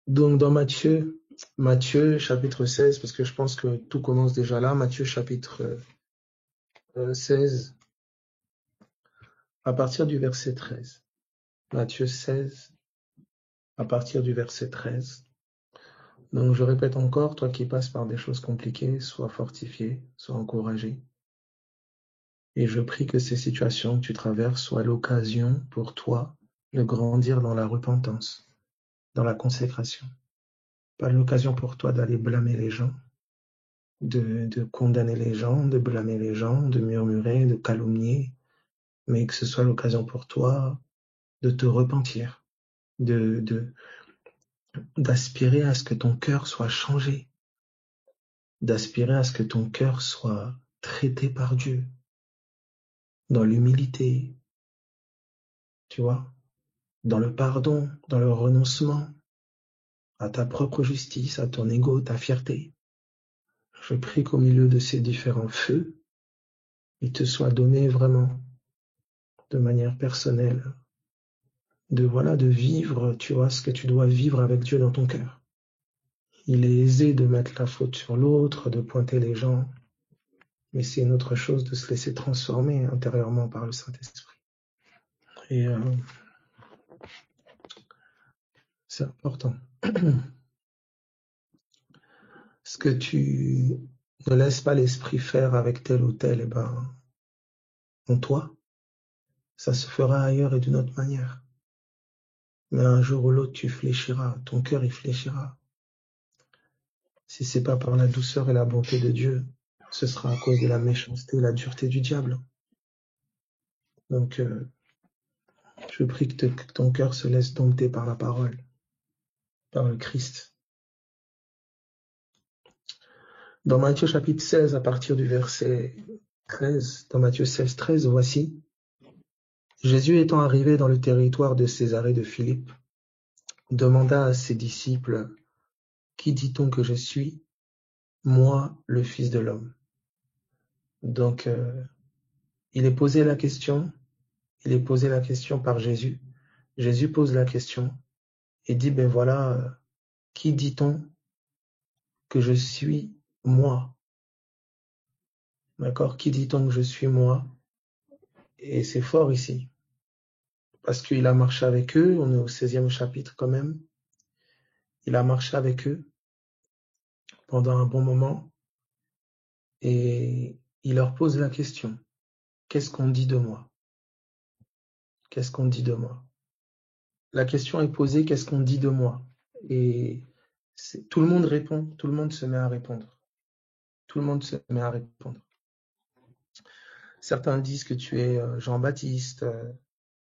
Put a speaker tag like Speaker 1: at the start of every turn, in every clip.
Speaker 1: Donc dans Matthieu chapitre 16, parce que je pense que tout commence déjà là, Matthieu chapitre 16, à partir du verset 13. Matthieu 16, à partir du verset 13. Donc je répète encore, toi qui passes par des choses compliquées, sois fortifié, sois encouragé. Et je prie que ces situations que tu traverses soient l'occasion pour toi de grandir dans la repentance, dans la consécration. Pas l'occasion pour toi d'aller blâmer les gens, de condamner les gens, de blâmer les gens, de murmurer, de calomnier, mais que ce soit l'occasion pour toi de te repentir, d'aspirer à ce que ton cœur soit changé, d'aspirer à ce que ton cœur soit traité par Dieu, dans l'humilité, tu vois, dans le pardon, dans le renoncement à ta propre justice, à ton ego, ta fierté. Je prie qu'au milieu de ces différents feux, il te soit donné vraiment, de manière personnelle, de vivre, tu vois, ce que tu dois vivre avec Dieu dans ton cœur. Il est aisé de mettre la faute sur l'autre, de pointer les gens, mais c'est une autre chose de se laisser transformer intérieurement par le Saint-Esprit. Et c'est important. Ce que tu ne laisses pas l'esprit faire avec tel ou tel, en toi, ça se fera ailleurs et d'une autre manière. Mais un jour ou l'autre, tu fléchiras, ton cœur y fléchira. Si c'est pas par la douceur et la bonté de Dieu, ce sera à cause de la méchanceté et la dureté du diable. Donc, je prie que ton cœur se laisse dompter par la parole, par le Christ. Dans Matthieu chapitre 16, à partir du verset 13, dans Matthieu 16, 13, voici, Jésus étant arrivé dans le territoire de Césarée de Philippe, demanda à ses disciples, qui dit-on que je suis, moi, le Fils de l'homme? Donc, il est posé la question par Jésus. Jésus pose la question et dit, ben voilà, qui dit-on que je suis, moi? D'accord? Qui dit-on que je suis, moi? Et c'est fort ici, parce qu'il a marché avec eux, on est au 16e chapitre quand même, il a marché avec eux pendant un bon moment, et il leur pose la question, qu'est-ce qu'on dit de moi? Qu'est-ce qu'on dit de moi? La question est posée, qu'est-ce qu'on dit de moi? Et tout le monde répond, tout le monde se met à répondre. Tout le monde se met à répondre. Certains disent que tu es Jean-Baptiste,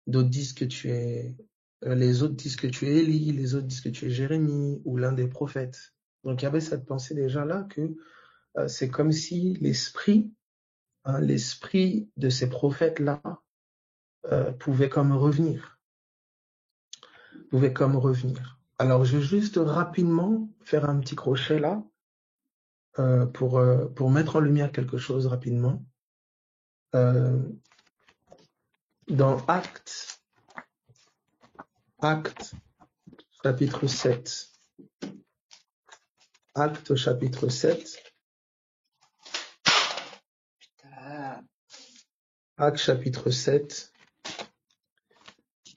Speaker 1: d'autres disent que tu es... les autres disent que tu es Élie, les autres disent que tu es Jérémie ou l'un des prophètes. Donc il y avait cette pensée déjà là que c'est comme si l'esprit de ces prophètes-là pouvait comme revenir. Alors je vais juste rapidement faire un petit crochet là pour mettre en lumière quelque chose rapidement. Dans Actes chapitre 7. Actes chapitre 7. Actes chapitre 7,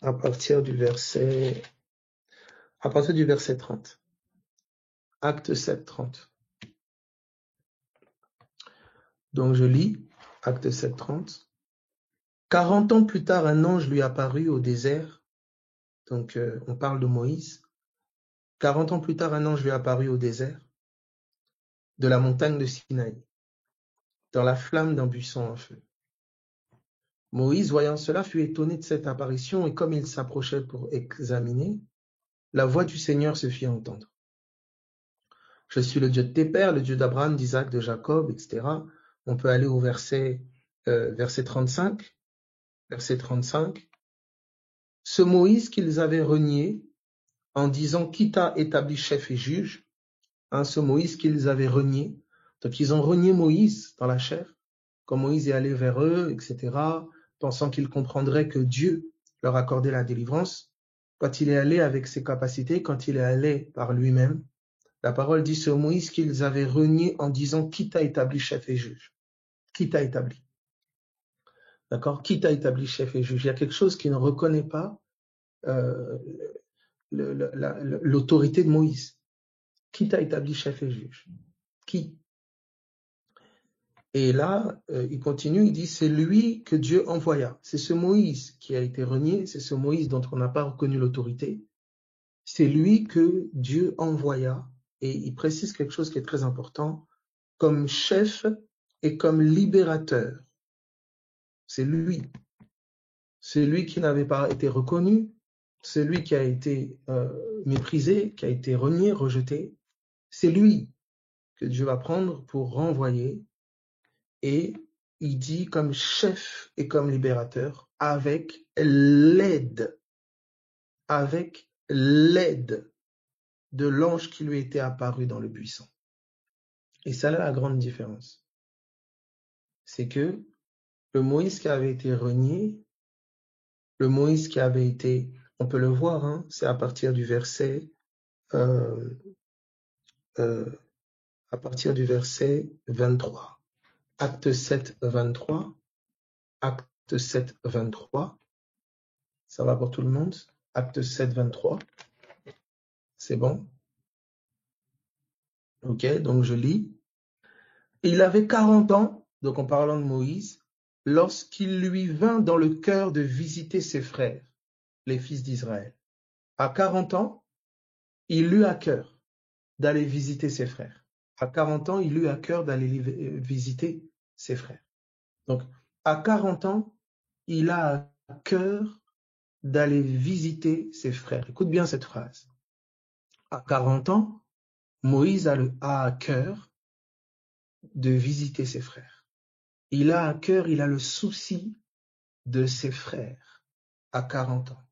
Speaker 1: à partir du verset 30. Acte 7, 30. Donc je lis Acte 7, 30. 40 ans plus tard, un ange lui apparut au désert. Donc on parle de Moïse. 40 ans plus tard, un ange lui apparut au désert de la montagne de Sinaï, dans la flamme d'un buisson en feu. Moïse, voyant cela, fut étonné de cette apparition, et comme il s'approchait pour examiner, la voix du Seigneur se fit entendre. Je suis le Dieu de tes pères, le Dieu d'Abraham, d'Isaac, de Jacob, etc. On peut aller au verset 35. Verset 35. Ce Moïse qu'ils avaient renié en disant qui t'a établi chef et juge, ce Moïse qu'ils avaient renié. Donc ils ont renié Moïse dans la chair, quand Moïse est allé vers eux, etc., pensant qu'ils comprendraient que Dieu leur accordait la délivrance. quand il est allé avec ses capacités, quand il est allé par lui-même, la parole dit sur Moïse qu'ils avaient renié en disant « Qui t'a établi chef et juge ?» Qui t'a établi? D'accord? Qui t'a établi chef et juge? Il y a quelque chose qui ne reconnaît pas euh, l'autorité de Moïse. Qui t'a établi chef et juge? Qui? Et là, il continue, il dit, c'est lui que Dieu envoya. C'est ce Moïse qui a été renié, c'est ce Moïse dont on n'a pas reconnu l'autorité. C'est lui que Dieu envoya. Et il précise quelque chose qui est très important, comme chef et comme libérateur. C'est lui. C'est lui qui n'avait pas été reconnu, c'est lui qui a été méprisé, qui a été renié, rejeté. C'est lui que Dieu va prendre pour renvoyer. Et il dit comme chef et comme libérateur avec l'aide de l'ange qui lui était apparu dans le buisson. Et ça, là, la grande différence. C'est que le Moïse qui avait été renié, le Moïse qui avait été, on peut le voir, hein, c'est à partir du verset, à partir du verset 23. Acte 7, 23. Acte 7, 23. Ça va pour tout le monde? Acte 7, 23. C'est bon? Ok, donc je lis. Il avait 40 ans, donc en parlant de Moïse, lorsqu'il lui vint dans le cœur de visiter ses frères, les fils d'Israël. À 40 ans, il eut à cœur d'aller visiter ses frères. À 40 ans, il eut à cœur d'aller visiter ses frères. Donc, à 40 ans, il a à cœur d'aller visiter ses frères. Écoute bien cette phrase. À 40 ans, Moïse a à cœur de visiter ses frères. Il a à cœur, il a le souci de ses frères à 40 ans.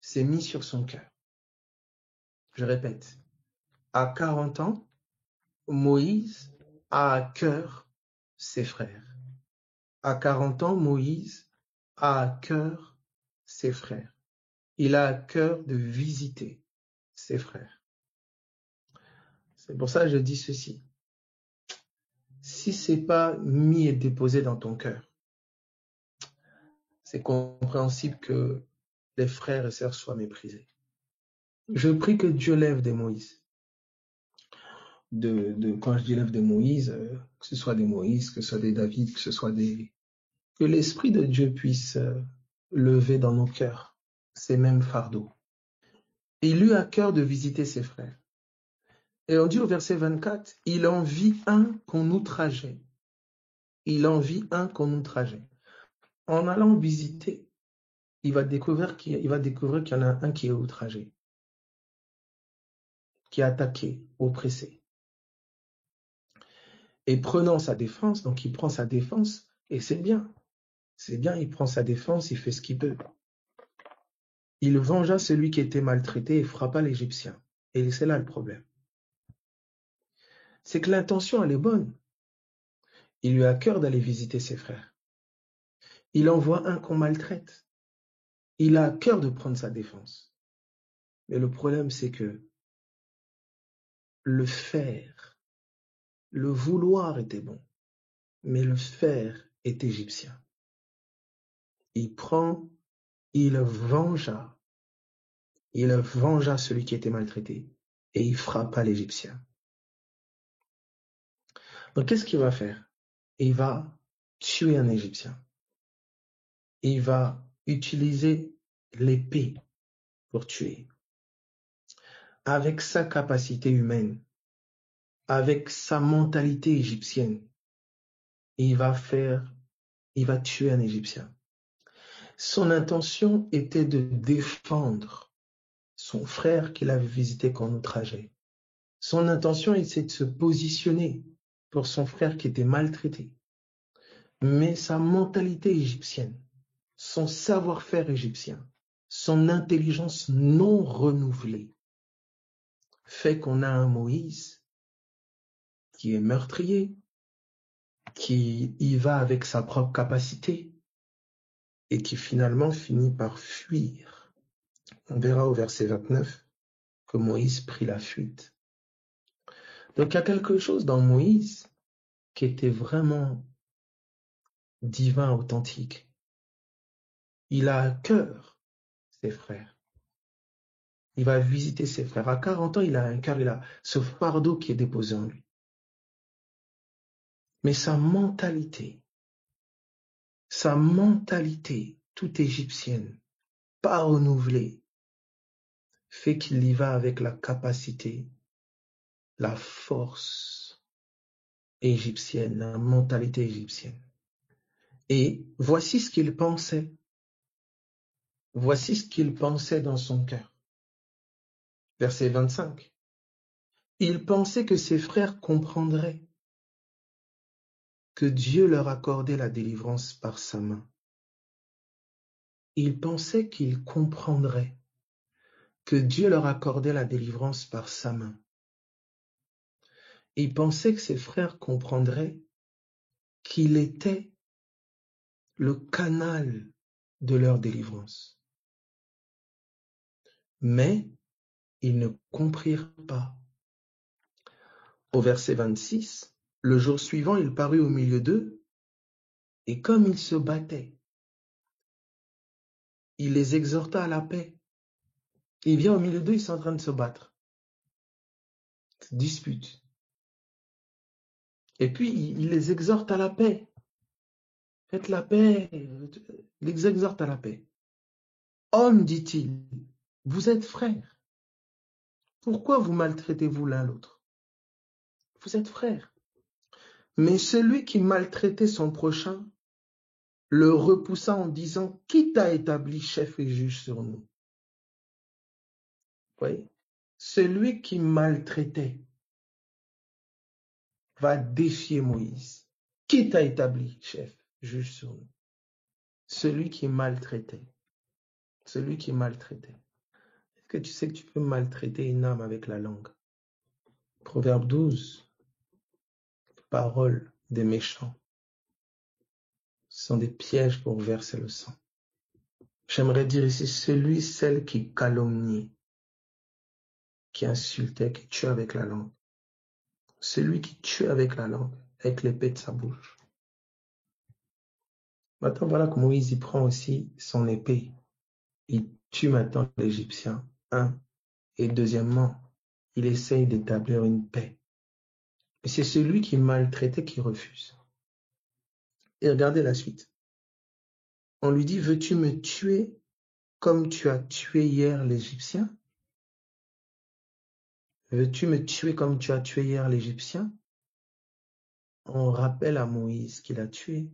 Speaker 1: C'est mis sur son cœur. Je répète, à 40 ans, Moïse a à cœur ses frères. À 40 ans, Moïse a à cœur ses frères. Il a à cœur de visiter ses frères. C'est pour ça que je dis ceci. Si ce n'est pas mis et déposé dans ton cœur, c'est compréhensible que les frères et sœurs soient méprisés. Je prie que Dieu lève des Moïse. Quand je dis lève des Moïse, que ce soit des Moïse, que ce soit des David, que ce soit que l'Esprit de Dieu puisse lever dans nos cœurs ces mêmes fardeaux. Et il eut à cœur de visiter ses frères. Et on dit au verset 24, il en vit un qu'on outrageait. Il en vit un qu'on outrageait. En allant visiter, il va découvrir qu'il y en a un qui est outragé, qui est attaqué, oppressé. Et prenant sa défense, donc il prend sa défense, et c'est bien, il prend sa défense, il fait ce qu'il peut. Il vengea celui qui était maltraité et frappa l'Égyptien. Et c'est là le problème. C'est que l'intention, elle est bonne. Il lui a à cœur d'aller visiter ses frères. Il envoie un qu'on maltraite. Il a à cœur de prendre sa défense. Mais le problème, c'est que le faire, le vouloir était bon, mais le faire est égyptien. Il vengea celui qui était maltraité et il frappa l'Égyptien. Donc qu'est-ce qu'il va faire? Il va tuer un Égyptien. Il va utiliser l'épée pour tuer. Avec sa capacité humaine, avec sa mentalité égyptienne, il va tuer un Égyptien. Son intention était de défendre son frère qu'il avait visité qu'on outrageait. Son intention était de se positionner pour son frère qui était maltraité. Mais sa mentalité égyptienne, son savoir-faire égyptien, son intelligence non renouvelée, fait qu'on a un Moïse qui est meurtrier, qui y va avec sa propre capacité et qui finalement finit par fuir On verra au verset 29 que Moïse prit la fuite. Donc il y a quelque chose dans Moïse qui était vraiment divin, authentique. Il a à cœur ses frères. Il va visiter ses frères. À 40 ans, il a un cœur, il a ce fardeau qui est déposé en lui. Mais sa mentalité, toute égyptienne, pas renouvelée, fait qu'il y va avec la capacité, la force égyptienne, la mentalité égyptienne. Et voici ce qu'il pensait. Voici ce qu'il pensait dans son cœur. Verset 25. Il pensait que ses frères comprendraient que Dieu leur accordait la délivrance par sa main. Il pensait qu'ils comprendraient que Dieu leur accordait la délivrance par sa main. Il pensait que ses frères comprendraient qu'il était le canal de leur délivrance. Mais ils ne comprirent pas. Au verset 26, le jour suivant, il parut au milieu d'eux, et comme ils se battaient, il les exhorta à la paix. Il vient au milieu d'eux, ils sont en train de se battre, se disputent. Et puis, il les exhorte à la paix. Faites la paix, il les exhorte à la paix. Hommes, dit-il, vous êtes frères. Pourquoi vous maltraitez-vous l'un l'autre? Vous êtes frères. Mais celui qui maltraitait son prochain le repoussa en disant, qui t'a établi chef et juge sur nous? Vous voyez? Celui qui maltraitait va défier Moïse. Qui t'a établi chef, juge sur nous? Celui qui maltraitait. Celui qui maltraitait. Est-ce que tu sais que tu peux maltraiter une âme avec la langue? Proverbe 12. Paroles des méchants. Ce sont des pièges pour verser le sang. J'aimerais dire ici, celle qui calomnie, qui insultait, qui tue avec la langue. Celui qui tue avec la langue, avec l'épée de sa bouche. Maintenant, voilà que Moïse y prend aussi son épée. Il tue maintenant l'Égyptien. Et deuxièmement, il essaye d'établir une paix. Et c'est celui qui maltraitait qui refuse. Et regardez la suite. On lui dit, veux-tu me tuer comme tu as tué hier l'Égyptien? Veux-tu me tuer comme tu as tué hier l'Égyptien? On rappelle à Moïse qu'il a tué.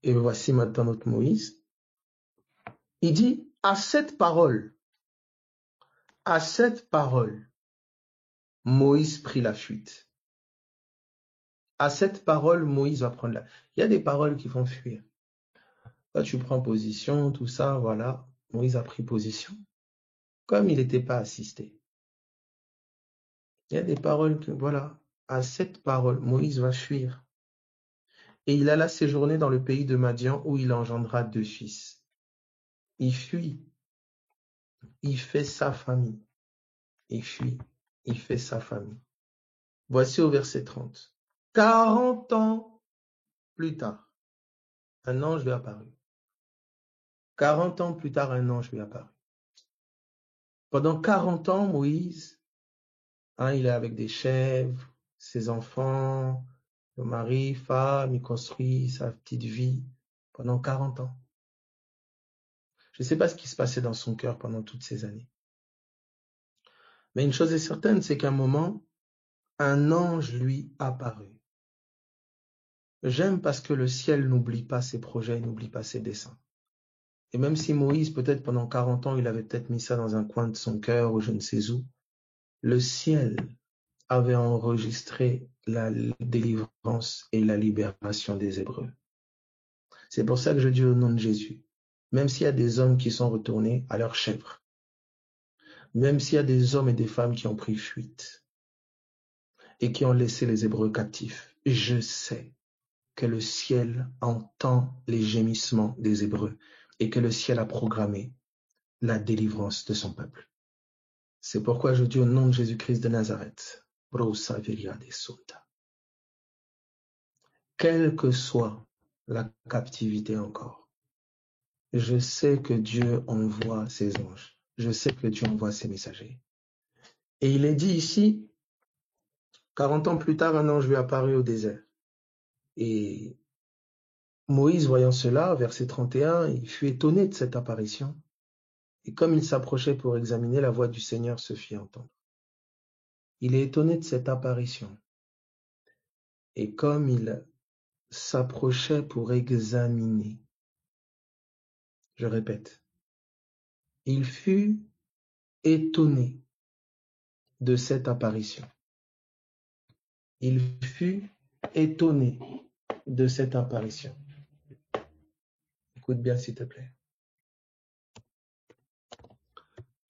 Speaker 1: Et voici maintenant notre Moïse. Il dit, à cette parole, Moïse prit la fuite. À cette parole, Moïse va prendre la... Il y a des paroles qui font fuir. Là, tu prends position, tout ça, voilà. Moïse a pris position. Comme il n'était pas assisté. Il y a des paroles que, voilà. À cette parole, Moïse va fuir. Et il alla séjourner dans le pays de Madian où il engendra 2 fils. Il fuit. Il fait sa famille. Il fuit. Il fait sa famille. Voici au verset 30. 40 ans plus tard, un ange lui apparut. 40 ans plus tard, un ange lui apparut. Pendant 40 ans, Moïse, il est avec des chèvres, ses enfants, le mari, femme, il construit sa petite vie pendant 40 ans. Je ne sais pas ce qui se passait dans son cœur pendant toutes ces années. Mais une chose est certaine, c'est qu'à un moment, un ange lui apparut. J'aime parce que le ciel n'oublie pas ses projets, n'oublie pas ses desseins. Et même si Moïse, peut-être pendant 40 ans, il avait peut-être mis ça dans un coin de son cœur ou je ne sais où, le ciel avait enregistré la délivrance et la libération des Hébreux. C'est pour ça que je dis au nom de Jésus, même s'il y a des hommes qui sont retournés à leurs chèvres, même s'il y a des hommes et des femmes qui ont pris fuite et qui ont laissé les Hébreux captifs, je sais que le ciel entend les gémissements des Hébreux et que le ciel a programmé la délivrance de son peuple. C'est pourquoi je dis au nom de Jésus-Christ de Nazareth, quelle que soit la captivité encore, je sais que Dieu envoie ses anges. Je sais que Dieu envoie ses messagers. Et il est dit ici, 40 ans plus tard, un ange lui apparut au désert. Et Moïse, voyant cela, verset 31, il fut étonné de cette apparition. Et comme il s'approchait pour examiner, la voix du Seigneur se fit entendre. Il est étonné de cette apparition. Et comme il s'approchait pour examiner, je répète, il fut étonné de cette apparition. Il fut étonné de cette apparition. Écoute bien, s'il te plaît.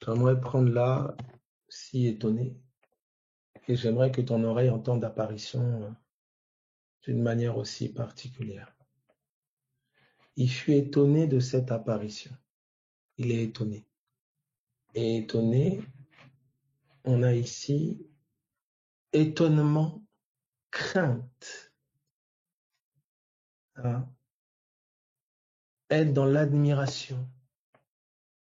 Speaker 1: J'aimerais prendre là, si étonné, et j'aimerais que ton oreille entende apparition d'une manière aussi particulière. Il fut étonné de cette apparition. Il est étonné. Et étonné, on a ici étonnement, crainte. Hein? Être dans l'admiration.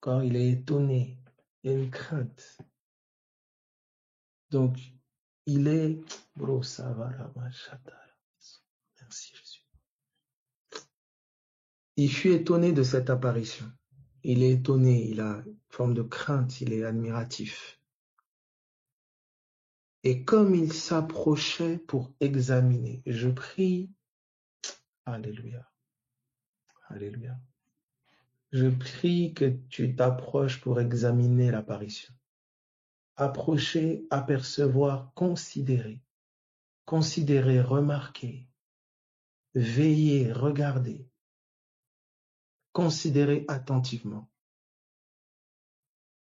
Speaker 1: Quand il est étonné, il y a une crainte. Donc, il est... Merci Jésus. Il fut étonné de cette apparition. Il est étonné, il a une forme de crainte, il est admiratif. Et comme il s'approchait pour examiner, je prie, alléluia, alléluia. Je prie que tu t'approches pour examiner l'apparition. Approcher, apercevoir, considérer, remarquer, veiller, regarder, considérer attentivement.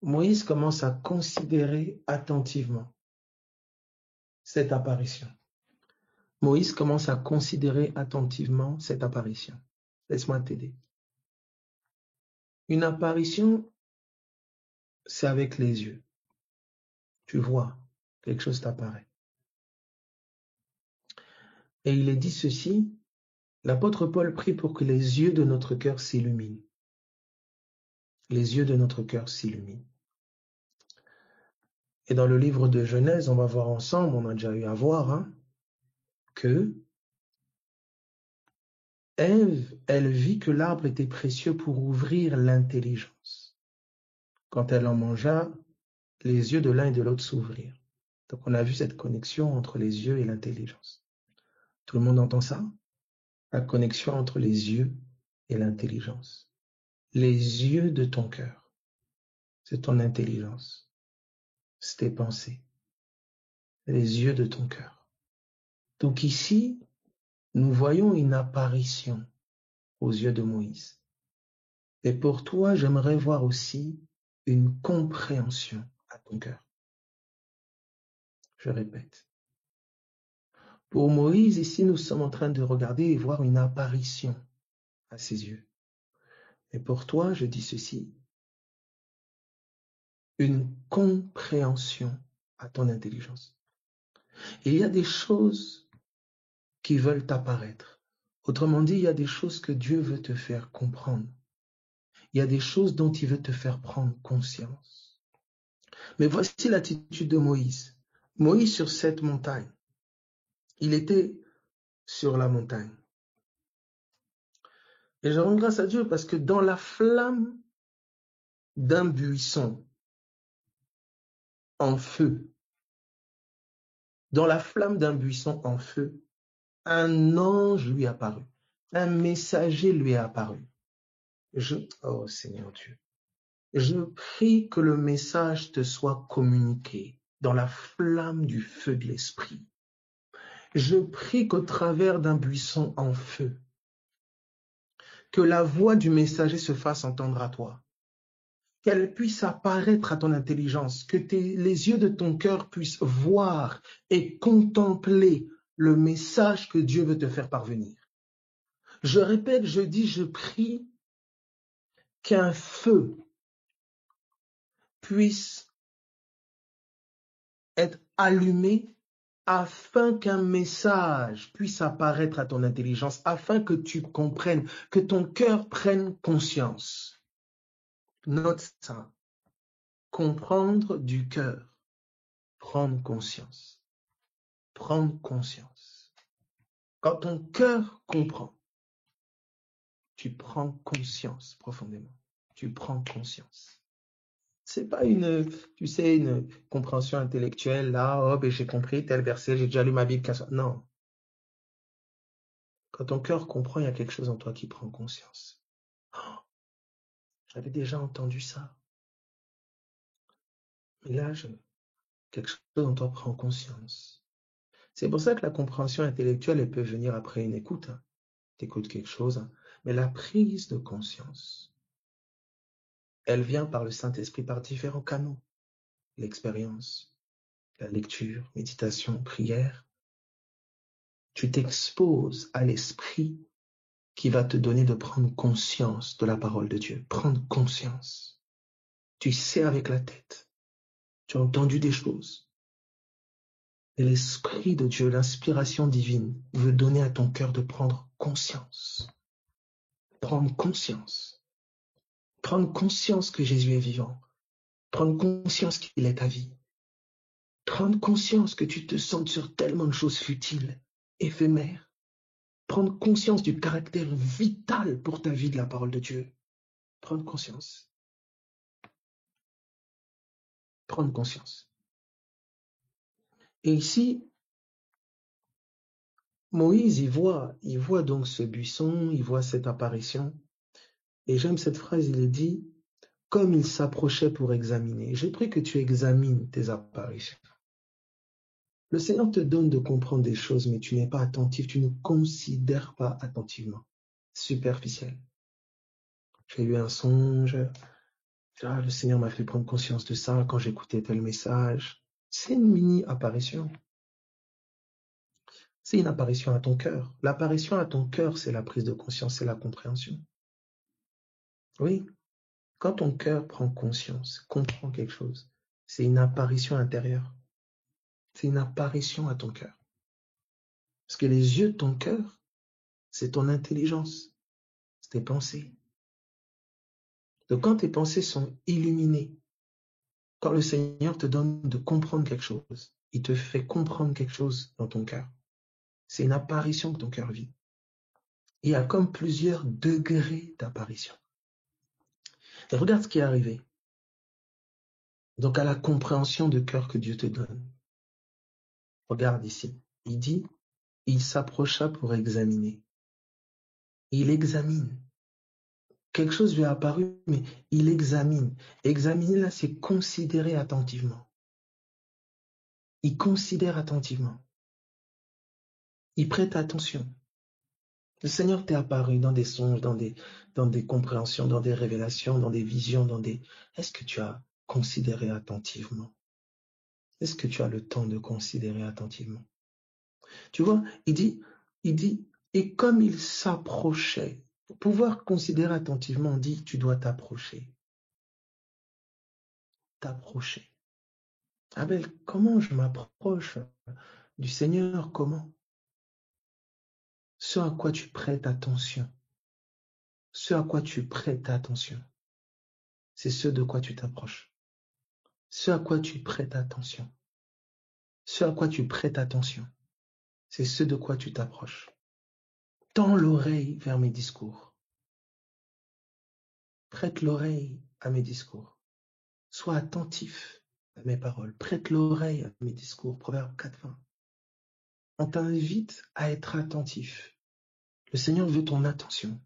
Speaker 1: Moïse commence à considérer attentivement cette apparition. Moïse commence à considérer attentivement cette apparition. Laisse-moi t'aider. Une apparition, c'est avec les yeux. Tu vois, quelque chose t'apparaît. Et il est dit ceci, l'apôtre Paul prie pour que les yeux de notre cœur s'illuminent. Les yeux de notre cœur s'illuminent. Et dans le livre de Genèse, on va voir ensemble, on a déjà eu à voir, que Ève, elle vit que l'arbre était précieux pour ouvrir l'intelligence. Quand elle en mangea, les yeux de l'un et de l'autre s'ouvrirent. Donc on a vu cette connexion entre les yeux et l'intelligence. Tout le monde entend ça? La connexion entre les yeux et l'intelligence. Les yeux de ton cœur, c'est ton intelligence, c'est tes pensées. Les yeux de ton cœur. Donc ici, nous voyons une apparition aux yeux de Moïse. Et pour toi, j'aimerais voir aussi une compréhension à ton cœur. Je répète. Pour Moïse, ici, nous sommes en train de regarder et voir une apparition à ses yeux. Et pour toi, je dis ceci, une compréhension à ton intelligence. Et il y a des choses qui veulent apparaître. Autrement dit, il y a des choses que Dieu veut te faire comprendre. Il y a des choses dont il veut te faire prendre conscience. Mais voici l'attitude de Moïse. Moïse sur cette montagne. Il était sur la montagne. Et je rends grâce à Dieu parce que dans la flamme d'un buisson en feu, dans la flamme d'un buisson en feu, un ange lui apparut. Un messager lui est apparu. Oh Seigneur Dieu, je prie que le message te soit communiqué dans la flamme du feu de l'esprit. Je prie qu'au travers d'un buisson en feu, que la voix du messager se fasse entendre à toi, qu'elle puisse apparaître à ton intelligence, que les yeux de ton cœur puissent voir et contempler le message que Dieu veut te faire parvenir. Je répète, je dis, je prie qu'un feu puisse être allumé afin qu'un message puisse apparaître à ton intelligence, afin que tu comprennes, que ton cœur prenne conscience. Note ça. Comprendre du cœur. Prendre conscience. Prendre conscience. Quand ton cœur comprend, tu prends conscience profondément. Tu prends conscience. C'est pas une compréhension intellectuelle, là, oh, ben j'ai compris tel verset, j'ai déjà lu ma Bible. Non. Quand ton cœur comprend, il y a quelque chose en toi qui prend conscience. Oh, j'avais déjà entendu ça. Mais là, quelque chose en toi prend conscience. C'est pour ça que la compréhension intellectuelle, elle peut venir après une écoute. Tu écoutes quelque chose, mais la prise de conscience, elle vient par le Saint-Esprit, par différents canaux. L'expérience, la lecture, méditation, prière. Tu t'exposes à l'Esprit qui va te donner de prendre conscience de la parole de Dieu. Prendre conscience. Tu sais avec la tête. Tu as entendu des choses. Et l'Esprit de Dieu, l'inspiration divine, veut donner à ton cœur de prendre conscience. Prendre conscience. Prendre conscience que Jésus est vivant. Prendre conscience qu'il est ta vie. Prendre conscience que tu te sens sur tellement de choses futiles, éphémères. Prendre conscience du caractère vital pour ta vie de la parole de Dieu. Prendre conscience. Prendre conscience. Et ici, Moïse, il voit donc ce buisson, il voit cette apparition. Et j'aime cette phrase, il est dit, comme il s'approchait pour examiner. J'ai pris que tu examines tes apparitions. Le Seigneur te donne de comprendre des choses, mais tu n'es pas attentif, tu ne considères pas attentivement. Superficiel. J'ai eu un songe, le Seigneur m'a fait prendre conscience de ça quand j'écoutais tel message. C'est une mini-apparition. C'est une apparition à ton cœur. L'apparition à ton cœur, c'est la prise de conscience, c'est la compréhension. Oui, quand ton cœur prend conscience, comprend quelque chose, c'est une apparition intérieure. C'est une apparition à ton cœur. Parce que les yeux de ton cœur, c'est ton intelligence, c'est tes pensées. Donc quand tes pensées sont illuminées, quand le Seigneur te donne de comprendre quelque chose, il te fait comprendre quelque chose dans ton cœur. C'est une apparition que ton cœur vit. Il y a comme plusieurs degrés d'apparition. Et regarde ce qui est arrivé. Donc à la compréhension de cœur que Dieu te donne. Regarde ici. Il dit, il s'approcha pour examiner. Il examine. Quelque chose lui est apparu, mais il examine. Examiner là, c'est considérer attentivement. Il considère attentivement. Il prête attention. Le Seigneur t'est apparu dans des songes, dans des compréhensions, dans des révélations, dans des visions, Est-ce que tu as considéré attentivement? Est-ce que tu as le temps de considérer attentivement? Tu vois, il dit, et comme il s'approchait, pour pouvoir considérer attentivement, on dit, tu dois t'approcher. T'approcher. Abel, comment je m'approche du Seigneur? Comment? Ce à quoi tu prêtes attention. Ce à quoi tu prêtes attention. C'est ce de quoi tu t'approches. Ce à quoi tu prêtes attention. Ce à quoi tu prêtes attention. C'est ce de quoi tu t'approches. Tends l'oreille vers mes discours. Prête l'oreille à mes discours. Sois attentif à mes paroles. Prête l'oreille à mes discours. Proverbe 4:20. On t'invite à être attentif. Le Seigneur veut ton attention.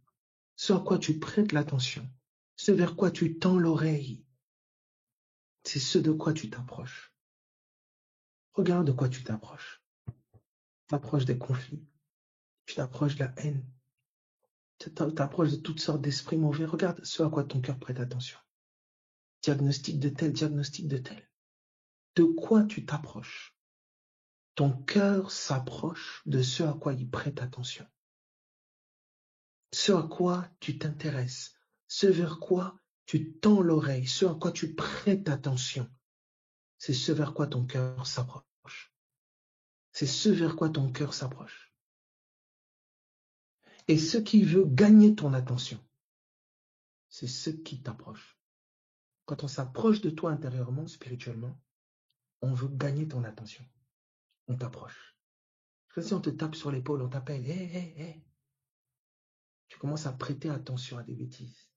Speaker 1: Ce à quoi tu prêtes l'attention. Ce vers quoi tu tends l'oreille. C'est ce de quoi tu t'approches. Regarde de quoi tu t'approches. Tu t'approches des conflits. Tu t'approches de la haine. Tu t'approches de toutes sortes d'esprits mauvais. Regarde ce à quoi ton cœur prête attention. Diagnostic de tel, diagnostic de tel. De quoi tu t'approches? Ton cœur s'approche de ce à quoi il prête attention. Ce à quoi tu t'intéresses, ce vers quoi tu tends l'oreille, ce à quoi tu prêtes attention, c'est ce vers quoi ton cœur s'approche. C'est ce vers quoi ton cœur s'approche. Et ce qui veut gagner ton attention, c'est ce qui t'approche. Quand on s'approche de toi intérieurement, spirituellement, on veut gagner ton attention. On t'approche. C'est si on te tape sur l'épaule, on t'appelle, hé. Tu commences à prêter attention à des bêtises.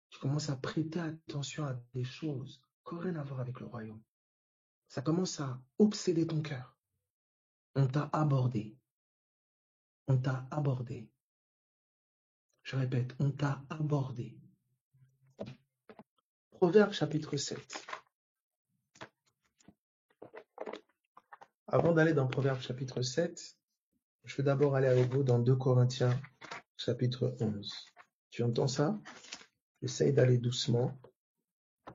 Speaker 1: Tu commences à prêter attention à des choses qui n'ont rien à voir avec le royaume. Ça commence à obséder ton cœur. On t'a abordé. On t'a abordé. Je répète, on t'a abordé. Proverbe chapitre 7. Avant d'aller dans Proverbe chapitre 7, je vais d'abord aller avec vous dans 2 Corinthiens chapitre 11. Tu entends ça? Essaye d'aller doucement.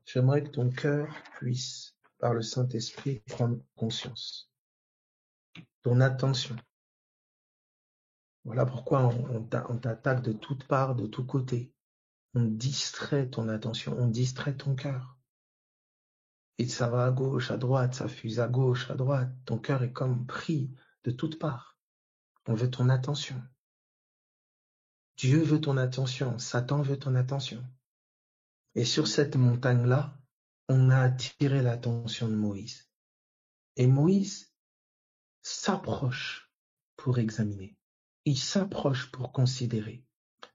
Speaker 1: J'aimerais que ton cœur puisse, par le Saint-Esprit, prendre conscience. Ton attention. Voilà pourquoi on t'attaque de toutes parts, de tous côtés. On distrait ton attention, on distrait ton cœur. Et ça va à gauche, à droite, ça fuse à gauche, à droite. Ton cœur est comme pris de toutes parts. On veut ton attention. Dieu veut ton attention, Satan veut ton attention. Et sur cette montagne-là, on a attiré l'attention de Moïse. Et Moïse s'approche pour examiner. Il s'approche pour considérer.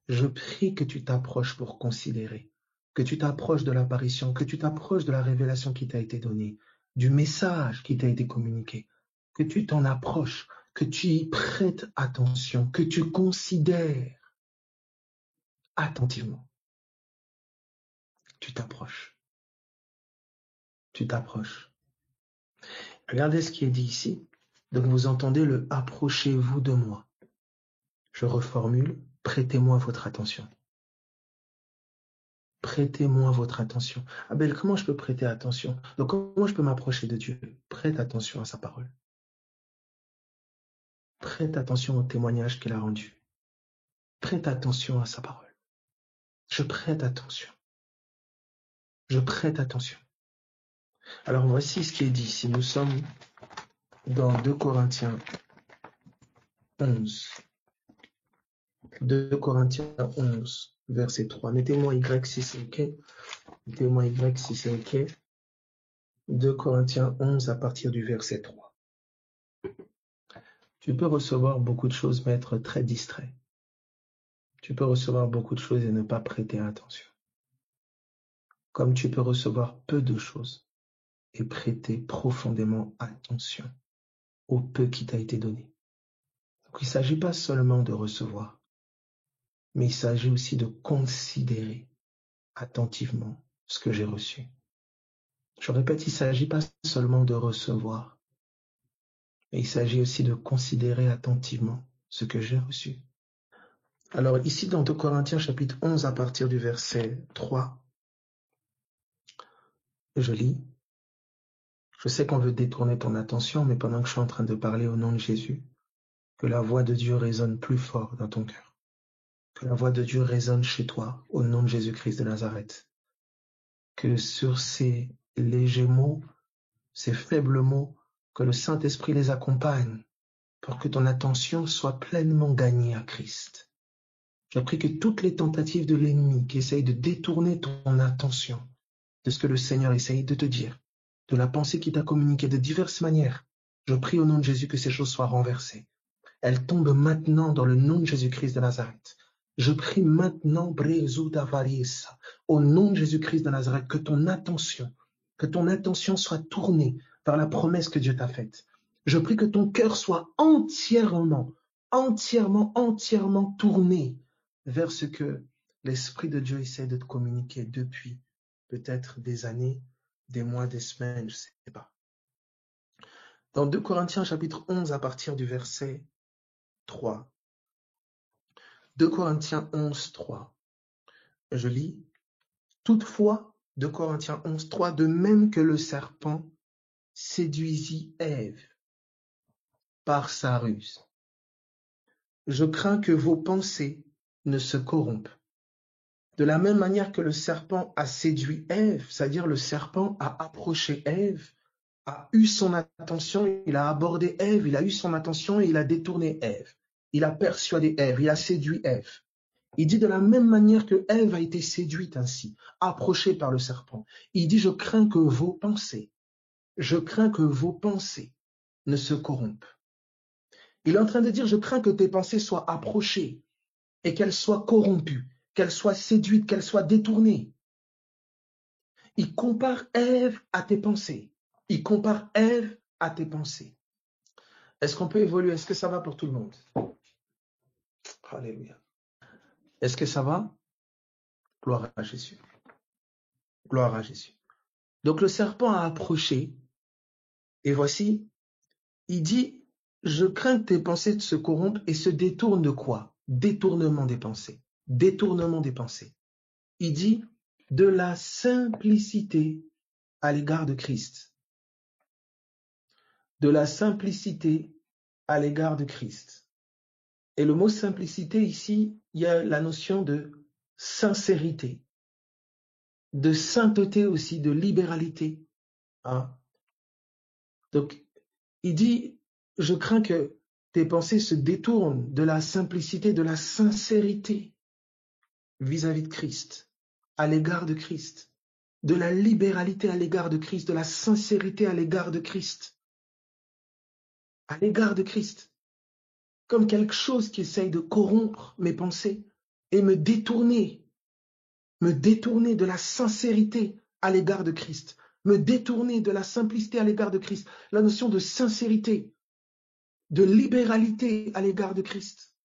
Speaker 1: Je prie que tu t'approches pour considérer, que tu t'approches de l'apparition, que tu t'approches de la révélation qui t'a été donnée, du message qui t'a été communiqué, que tu t'en approches, que tu y prêtes attention, que tu considères attentivement. Tu t'approches. Tu t'approches. Regardez ce qui est dit ici. Donc vous entendez le « approchez-vous de moi ». Je reformule, prêtez-moi votre attention. Prêtez-moi votre attention. Abel, comment je peux prêter attention? Donc comment je peux m'approcher de Dieu? Prête attention à sa parole. Prête attention au témoignage qu'il a rendu. Prête attention à sa parole. Je prête attention. Je prête attention. Alors voici ce qui est dit ici. Nous sommes dans 2 Corinthiens 11. 2 Corinthiens 11, verset 3. Mettez-moi Y si c'est OK. Mettez-moi Y si c'est OK. 2 Corinthiens 11 à partir du verset 3. Tu peux recevoir beaucoup de choses mais être très distrait. Tu peux recevoir beaucoup de choses et ne pas prêter attention. Comme tu peux recevoir peu de choses et prêter profondément attention au peu qui t'a été donné. Donc, il ne s'agit pas seulement de recevoir, mais il s'agit aussi de considérer attentivement ce que j'ai reçu. Je répète, il ne s'agit pas seulement de recevoir, mais il s'agit aussi de considérer attentivement ce que j'ai reçu. Alors ici dans 2 Corinthiens chapitre 11 à partir du verset 3, je lis. Je sais qu'on veut détourner ton attention, mais pendant que je suis en train de parler au nom de Jésus, que la voix de Dieu résonne plus fort dans ton cœur. Que la voix de Dieu résonne chez toi au nom de Jésus-Christ de Nazareth. Que sur ces légers mots, ces faibles mots, que le Saint-Esprit les accompagne pour que ton attention soit pleinement gagnée à Christ. Je prie que toutes les tentatives de l'ennemi qui essayent de détourner ton attention de ce que le Seigneur essaye de te dire, de la pensée qu'il t'a communiquée de diverses manières, je prie au nom de Jésus que ces choses soient renversées. Elles tombent maintenant dans le nom de Jésus-Christ de Nazareth. Je prie maintenant, au nom de Jésus-Christ de Nazareth, que ton attention soit tournée vers la promesse que Dieu t'a faite. Je prie que ton cœur soit entièrement tourné vers ce que l'Esprit de Dieu essaie de te communiquer depuis peut-être des années, des mois, des semaines, je ne sais pas. Dans 2 Corinthiens chapitre 11 à partir du verset 3. 2 Corinthiens 11, 3. Je lis. Toutefois, 2 Corinthiens 11, 3, de même que le serpent séduisit Ève par sa ruse. Je crains que vos pensées ne se corrompent De la même manière que le serpent a séduit Ève, c'est-à-dire le serpent a approché Ève, a eu son attention, il a abordé Ève, il a eu son attention et il a détourné Ève. Il a persuadé Ève, il a séduit Ève. Il dit de la même manière que Ève a été séduite ainsi, approchée par le serpent. Il dit, je crains que vos pensées ne se corrompent. Il est en train de dire, je crains que tes pensées soient approchées et qu'elles soient corrompues, qu'elles soient séduites, qu'elles soient détournées. Il compare Ève à tes pensées. Il compare Ève à tes pensées. Est-ce qu'on peut évoluer? Est-ce que ça va pour tout le monde? Alléluia. Est-ce que ça va? Gloire à Jésus. Gloire à Jésus. Donc le serpent a approché, et voici, il dit, je crains que tes pensées se corrompent et se détournent de quoi? Détournement des pensées. Détournement des pensées. Il dit, de la simplicité à l'égard de Christ. De la simplicité à l'égard de Christ. Et le mot simplicité ici, il y a la notion de sincérité, de sainteté aussi, de libéralité. Hein? Donc, il dit, je crains que tes pensées se détournent de la simplicité, de la sincérité vis-à-vis de Christ, à l'égard de Christ, de la libéralité à l'égard de Christ, de la sincérité à l'égard de Christ, à l'égard de Christ, comme quelque chose qui essaye de corrompre mes pensées et me détourner de la sincérité à l'égard de Christ, me détourner de la simplicité à l'égard de Christ, la notion de sincérité, de libéralité à l'égard de Christ,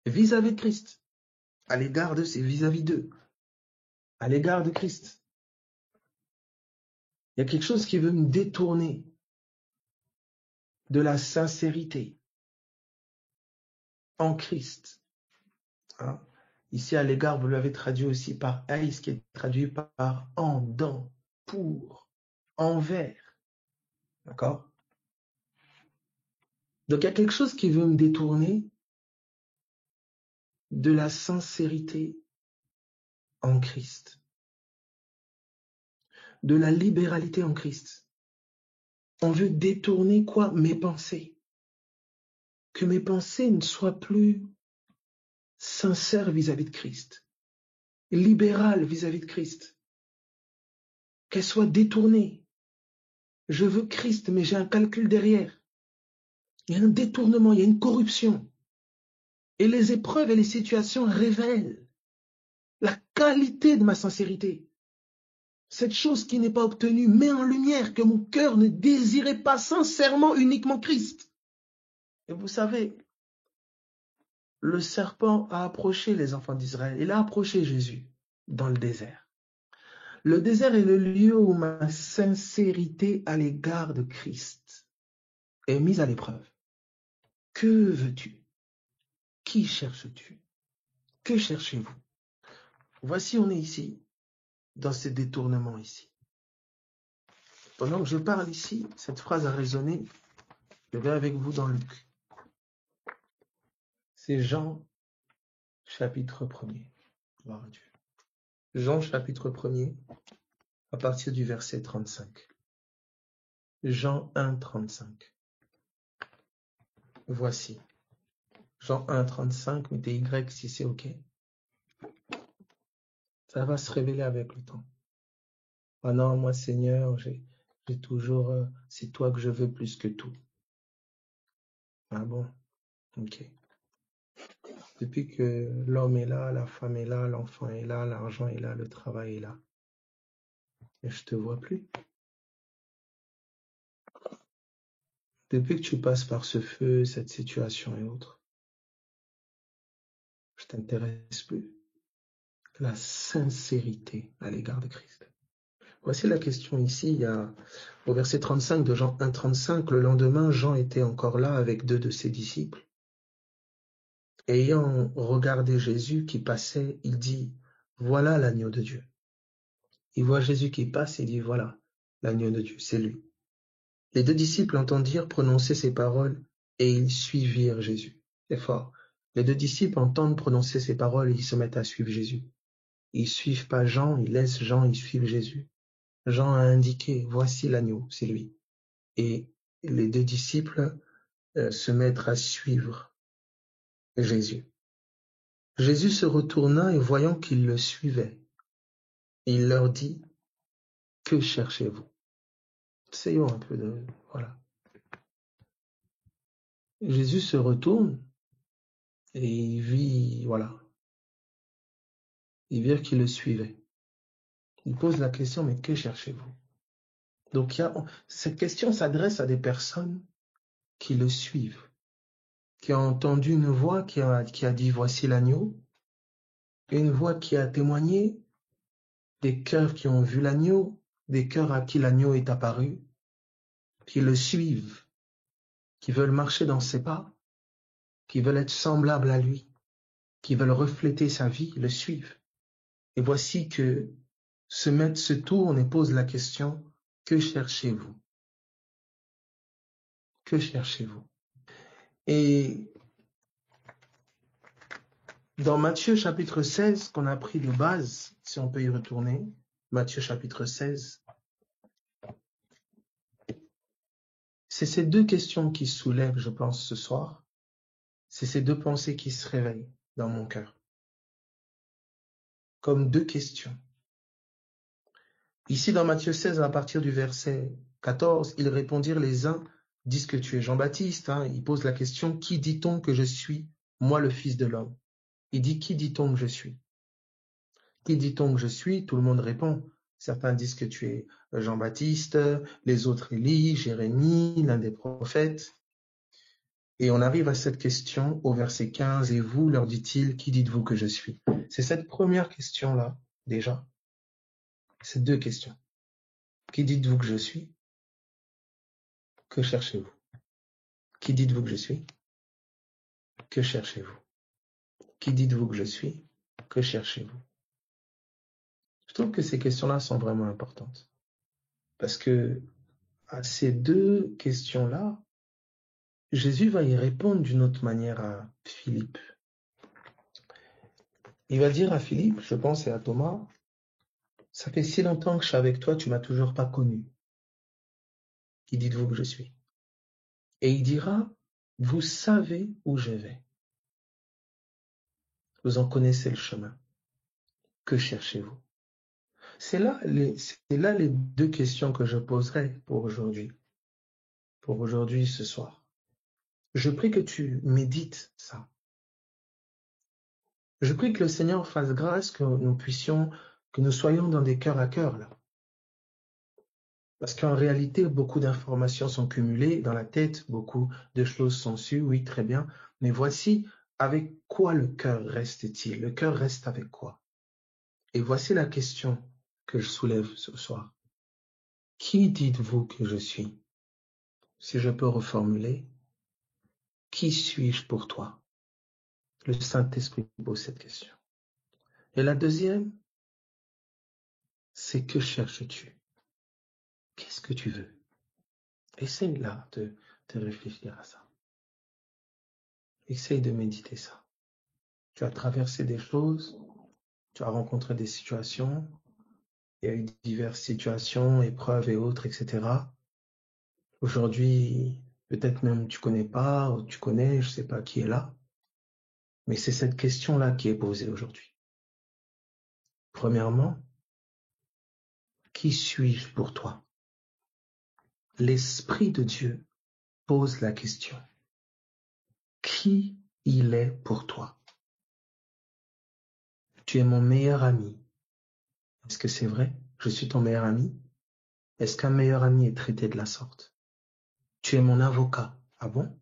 Speaker 1: vis-à-vis de Christ, à l'égard de ses vis-à-vis d'eux, à l'égard de Christ. Il y a quelque chose qui veut me détourner de la sincérité en Christ. Hein? Ici, à l'égard, vous l'avez traduit aussi par haïs, qui est traduit par en, dans, pour, envers. D'accord? Donc, il y a quelque chose qui veut me détourner de la sincérité en Christ, de la libéralité en Christ. On veut détourner quoi? Mes pensées. Que mes pensées ne soient plus sincères vis-à-vis de Christ, libérales vis-à-vis de Christ, qu'elles soient détournées. Je veux Christ, mais j'ai un calcul derrière. Il y a un détournement, il y a une corruption. Et les épreuves et les situations révèlent la qualité de ma sincérité. Cette chose qui n'est pas obtenue met en lumière que mon cœur ne désirait pas sincèrement uniquement Christ. Et vous savez, le serpent a approché les enfants d'Israël. Il a approché Jésus dans le désert. Le désert est le lieu où ma sincérité à l'égard de Christ est mise à l'épreuve. Que veux-tu? Qui cherches-tu? Que cherchez-vous? Voici, on est ici, dans ce détournement ici. Pendant que je parle ici, cette phrase a résonné. Je vais avec vous dans Luc. C'est Jean, chapitre 1er. Gloire à Dieu. Jean, chapitre 1er, à partir du verset 35. Jean 1, 35. Voici. Jean 1, 35, mettez Y si c'est OK. Ça va se révéler avec le temps. Ah non, moi Seigneur, j'ai toujours, c'est toi que je veux plus que tout. Ah bon? OK. Depuis que l'homme est là, la femme est là, l'enfant est là, l'argent est là, le travail est là. Et je te vois plus. Depuis que tu passes par ce feu, cette situation et autres, je t'intéresse plus. La sincérité à l'égard de Christ. Voici la question ici, il y a au verset 35 de Jean 1, 35, le lendemain, Jean était encore là avec 2 de ses disciples. Ayant regardé Jésus qui passait, il dit, voilà l'agneau de Dieu. Il voit Jésus qui passe et dit, voilà l'agneau de Dieu, c'est lui. Les 2 disciples entendirent prononcer ces paroles et ils suivirent Jésus. C'est fort. Les 2 disciples entendent prononcer ces paroles et ils se mettent à suivre Jésus. Ils suivent pas Jean, ils laissent Jean, ils suivent Jésus. Jean a indiqué, voici l'agneau, c'est lui. Et les deux disciples se mettent à suivre Jésus. Jésus se retourna et voyant qu'ils le suivaient, il leur dit, que cherchez-vous? Essayons un peu de... Voilà. Jésus se retourne et il vit, voilà, il vit qu'ils le suivaient. Il pose la question, mais que cherchez-vous? Donc cette question s'adresse à des personnes qui le suivent, qui ont entendu une voix qui a dit, voici l'agneau, une voix qui a témoigné, des cœurs qui ont vu l'agneau, des cœurs à qui l'agneau est apparu, qui le suivent, qui veulent marcher dans ses pas, qui veulent être semblables à lui, qui veulent refléter sa vie, le suivent. Et voici que ce maître se tourne et pose la question, que cherchez-vous? Que cherchez-vous? Et dans Matthieu chapitre 16, qu'on a pris de base, si on peut y retourner, Matthieu chapitre 16, c'est ces deux questions qui soulèvent, je pense, ce soir. C'est ces deux pensées qui se réveillent dans mon cœur. Comme deux questions. Ici, dans Matthieu 16, à partir du verset 14, ils répondirent les uns, disent que tu es Jean-Baptiste. Ils posent la question, qui dit-on que je suis, moi le Fils de l'homme? Il dit, qui dit-on que je suis? Qui dit-on que je suis? Tout le monde répond. Certains disent que tu es Jean-Baptiste, les autres Élie, Jérémie, l'un des prophètes. Et on arrive à cette question au verset 15, et vous, leur dit-il, qui dites-vous que je suis? C'est cette première question-là, déjà. Ces deux questions. Qui dites-vous que je suis? Que cherchez-vous? Qui dites-vous que je suis? Que cherchez-vous? Qui dites-vous que je suis? Que cherchez-vous? Je trouve que ces questions-là sont vraiment importantes. Parce que à ces deux questions-là, Jésus va y répondre d'une autre manière à Philippe. Il va dire à Philippe, je pense, et à Thomas, ça fait si longtemps que je suis avec toi, tu m'as toujours pas connu. Qui dites-vous que je suis? Et il dira, vous savez où je vais. Vous en connaissez le chemin. Que cherchez-vous? C'est là les deux questions que je poserai pour aujourd'hui. Pour aujourd'hui, ce soir. Je prie que tu médites ça. Je prie que le Seigneur fasse grâce, que nous soyons dans des cœurs à cœur, là. Parce qu'en réalité, beaucoup d'informations sont cumulées dans la tête, beaucoup de choses sont sues, oui, très bien. Mais voici, avec quoi le cœur reste-t-il? Le cœur reste avec quoi? Et voici la question que je soulève ce soir. Qui dites-vous que je suis? Si je peux reformuler, qui suis-je pour toi? Le Saint-Esprit pose cette question. Et la deuxième, c'est que cherches-tu? Qu'est-ce que tu veux? Essaye là de réfléchir à ça. Essaye de méditer ça. Tu as traversé des choses, tu as rencontré des situations, il y a eu diverses situations, épreuves et autres, etc. Aujourd'hui, peut-être même tu connais pas, ou tu connais, je sais pas qui est là, mais c'est cette question-là qui est posée aujourd'hui. Premièrement, qui suis-je pour toi? L'Esprit de Dieu pose la question. Qui il est pour toi? Tu es mon meilleur ami. Est-ce que c'est vrai? Je suis ton meilleur ami? Est-ce qu'un meilleur ami est traité de la sorte? Tu es mon avocat. Ah bon?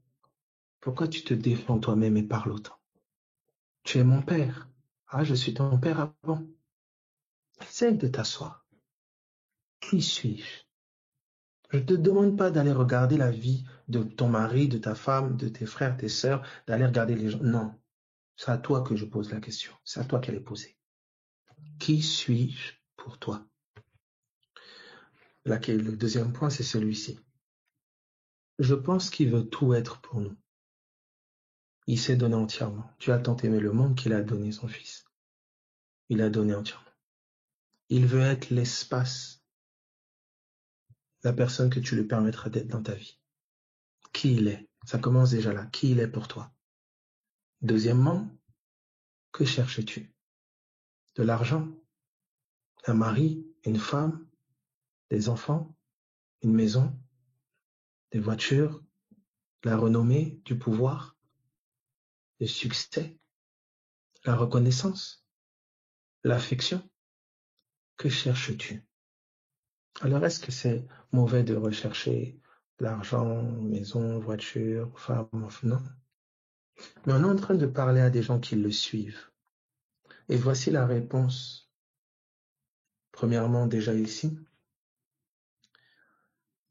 Speaker 1: Pourquoi tu te défends toi-même et parles autant? Tu es mon père. Ah, je suis ton père. Ah bon? Essaye de t'asseoir. Qui suis-je? Je ne te demande pas d'aller regarder la vie de ton mari, de ta femme, de tes frères, tes sœurs, d'aller regarder les gens. Non. C'est à toi que je pose la question. C'est à toi qu'elle est posée. Qui suis-je pour toi? Le deuxième point, c'est celui-ci. Je pense qu'il veut tout être pour nous. Il s'est donné entièrement. Dieu a tant aimé le monde qu'il a donné son Fils. il a donné entièrement. Il veut être l'espace, la personne que tu lui permettras d'être dans ta vie. Qui il est? Ça commence déjà là. Qui il est pour toi? Deuxièmement, que cherches-tu? De l'argent? Un mari? Une femme? Des enfants? Une maison? Des voitures? La renommée? Du pouvoir? Le succès? La reconnaissance? L'affection? Que cherches-tu? Alors, est-ce que c'est mauvais de rechercher l'argent, maison, voiture, femme? Non. Mais on est en train de parler à des gens qui le suivent. Et voici la réponse. Premièrement, déjà ici,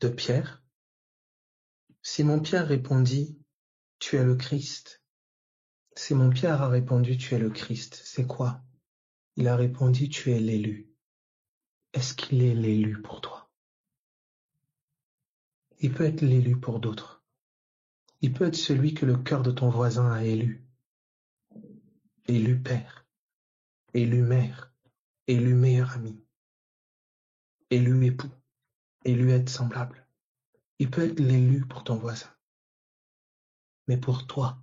Speaker 1: de Pierre. Simon-Pierre répondit, « Tu es le Christ. » Simon-Pierre a répondu, « Tu es le Christ. » C'est quoi? Il a répondu, « Tu es l'élu. » Est-ce qu'il est l'élu pour toi? Il peut être l'élu pour d'autres. Il peut être celui que le cœur de ton voisin a élu. Élu père, élu mère, élu meilleur ami, élu époux, élu être semblable. Il peut être l'élu pour ton voisin. Mais pour toi,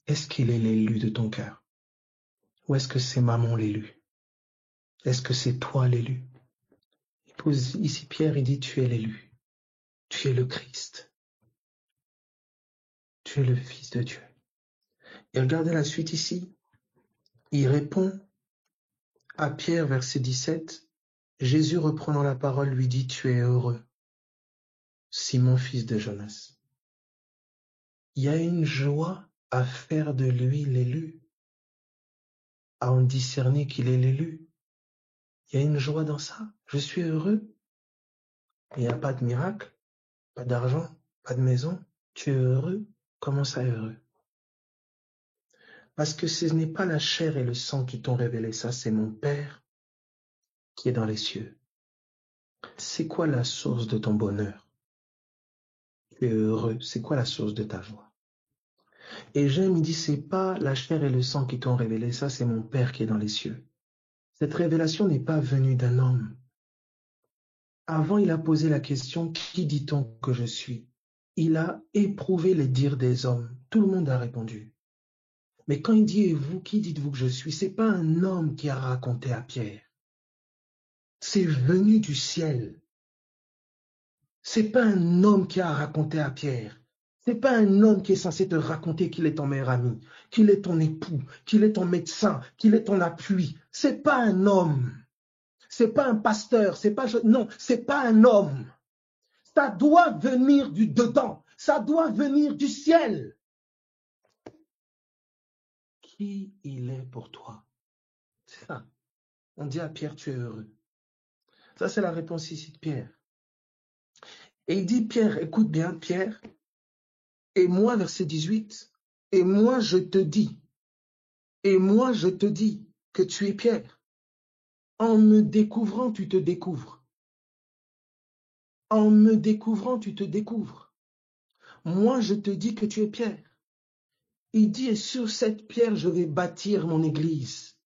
Speaker 1: est-ce qu'il est l'élu de ton cœur? Ou est-ce que c'est maman l'élu? Est-ce que c'est toi l'élu? Il pose ici Pierre, il dit, tu es l'élu. Tu es le Christ. Tu es le Fils de Dieu. Et regardez la suite ici. Il répond à Pierre, verset 17. Jésus, reprenant la parole, lui dit, tu es heureux, Simon, fils de Jonas. Il y a une joie à faire de lui l'élu, à en discerner qu'il est l'élu. Il y a une joie dans ça. Je suis heureux. Il n'y a pas de miracle, pas d'argent, pas de maison. Tu es heureux. Comment ça heureux? Parce que ce n'est pas la chair et le sang qui t'ont révélé ça, c'est mon Père qui est dans les cieux. C'est quoi la source de ton bonheur? Tu es heureux. C'est quoi la source de ta joie? Et Jean me dit, c'est pas la chair et le sang qui t'ont révélé ça, c'est mon Père qui est dans les cieux. Cette révélation n'est pas venue d'un homme. Avant, il a posé la question, qui dit-on que je suis? Il a éprouvé les dires des hommes. Tout le monde a répondu. Mais quand il dit, et vous, qui dites-vous que je suis? C'est pas un homme qui a raconté à Pierre. C'est venu du ciel. C'est pas un homme qui a raconté à Pierre. C'est pas un homme qui est censé te raconter qu'il est ton meilleur ami, qu'il est ton époux, qu'il est ton médecin, qu'il est ton appui. C'est pas un homme. C'est pas un pasteur. Non, c'est pas un homme. Ça doit venir du dedans. Ça doit venir du ciel. Qui il est pour toi? C'est ça. On dit à Pierre, tu es heureux. Ça, c'est la réponse ici de Pierre. Et il dit, Pierre, écoute bien, Pierre, et moi, verset 18, et moi je te dis que tu es Pierre. En me découvrant, tu te découvres. En me découvrant, tu te découvres. Moi, je te dis que tu es Pierre. Il dit, et sur cette pierre, je vais bâtir mon église.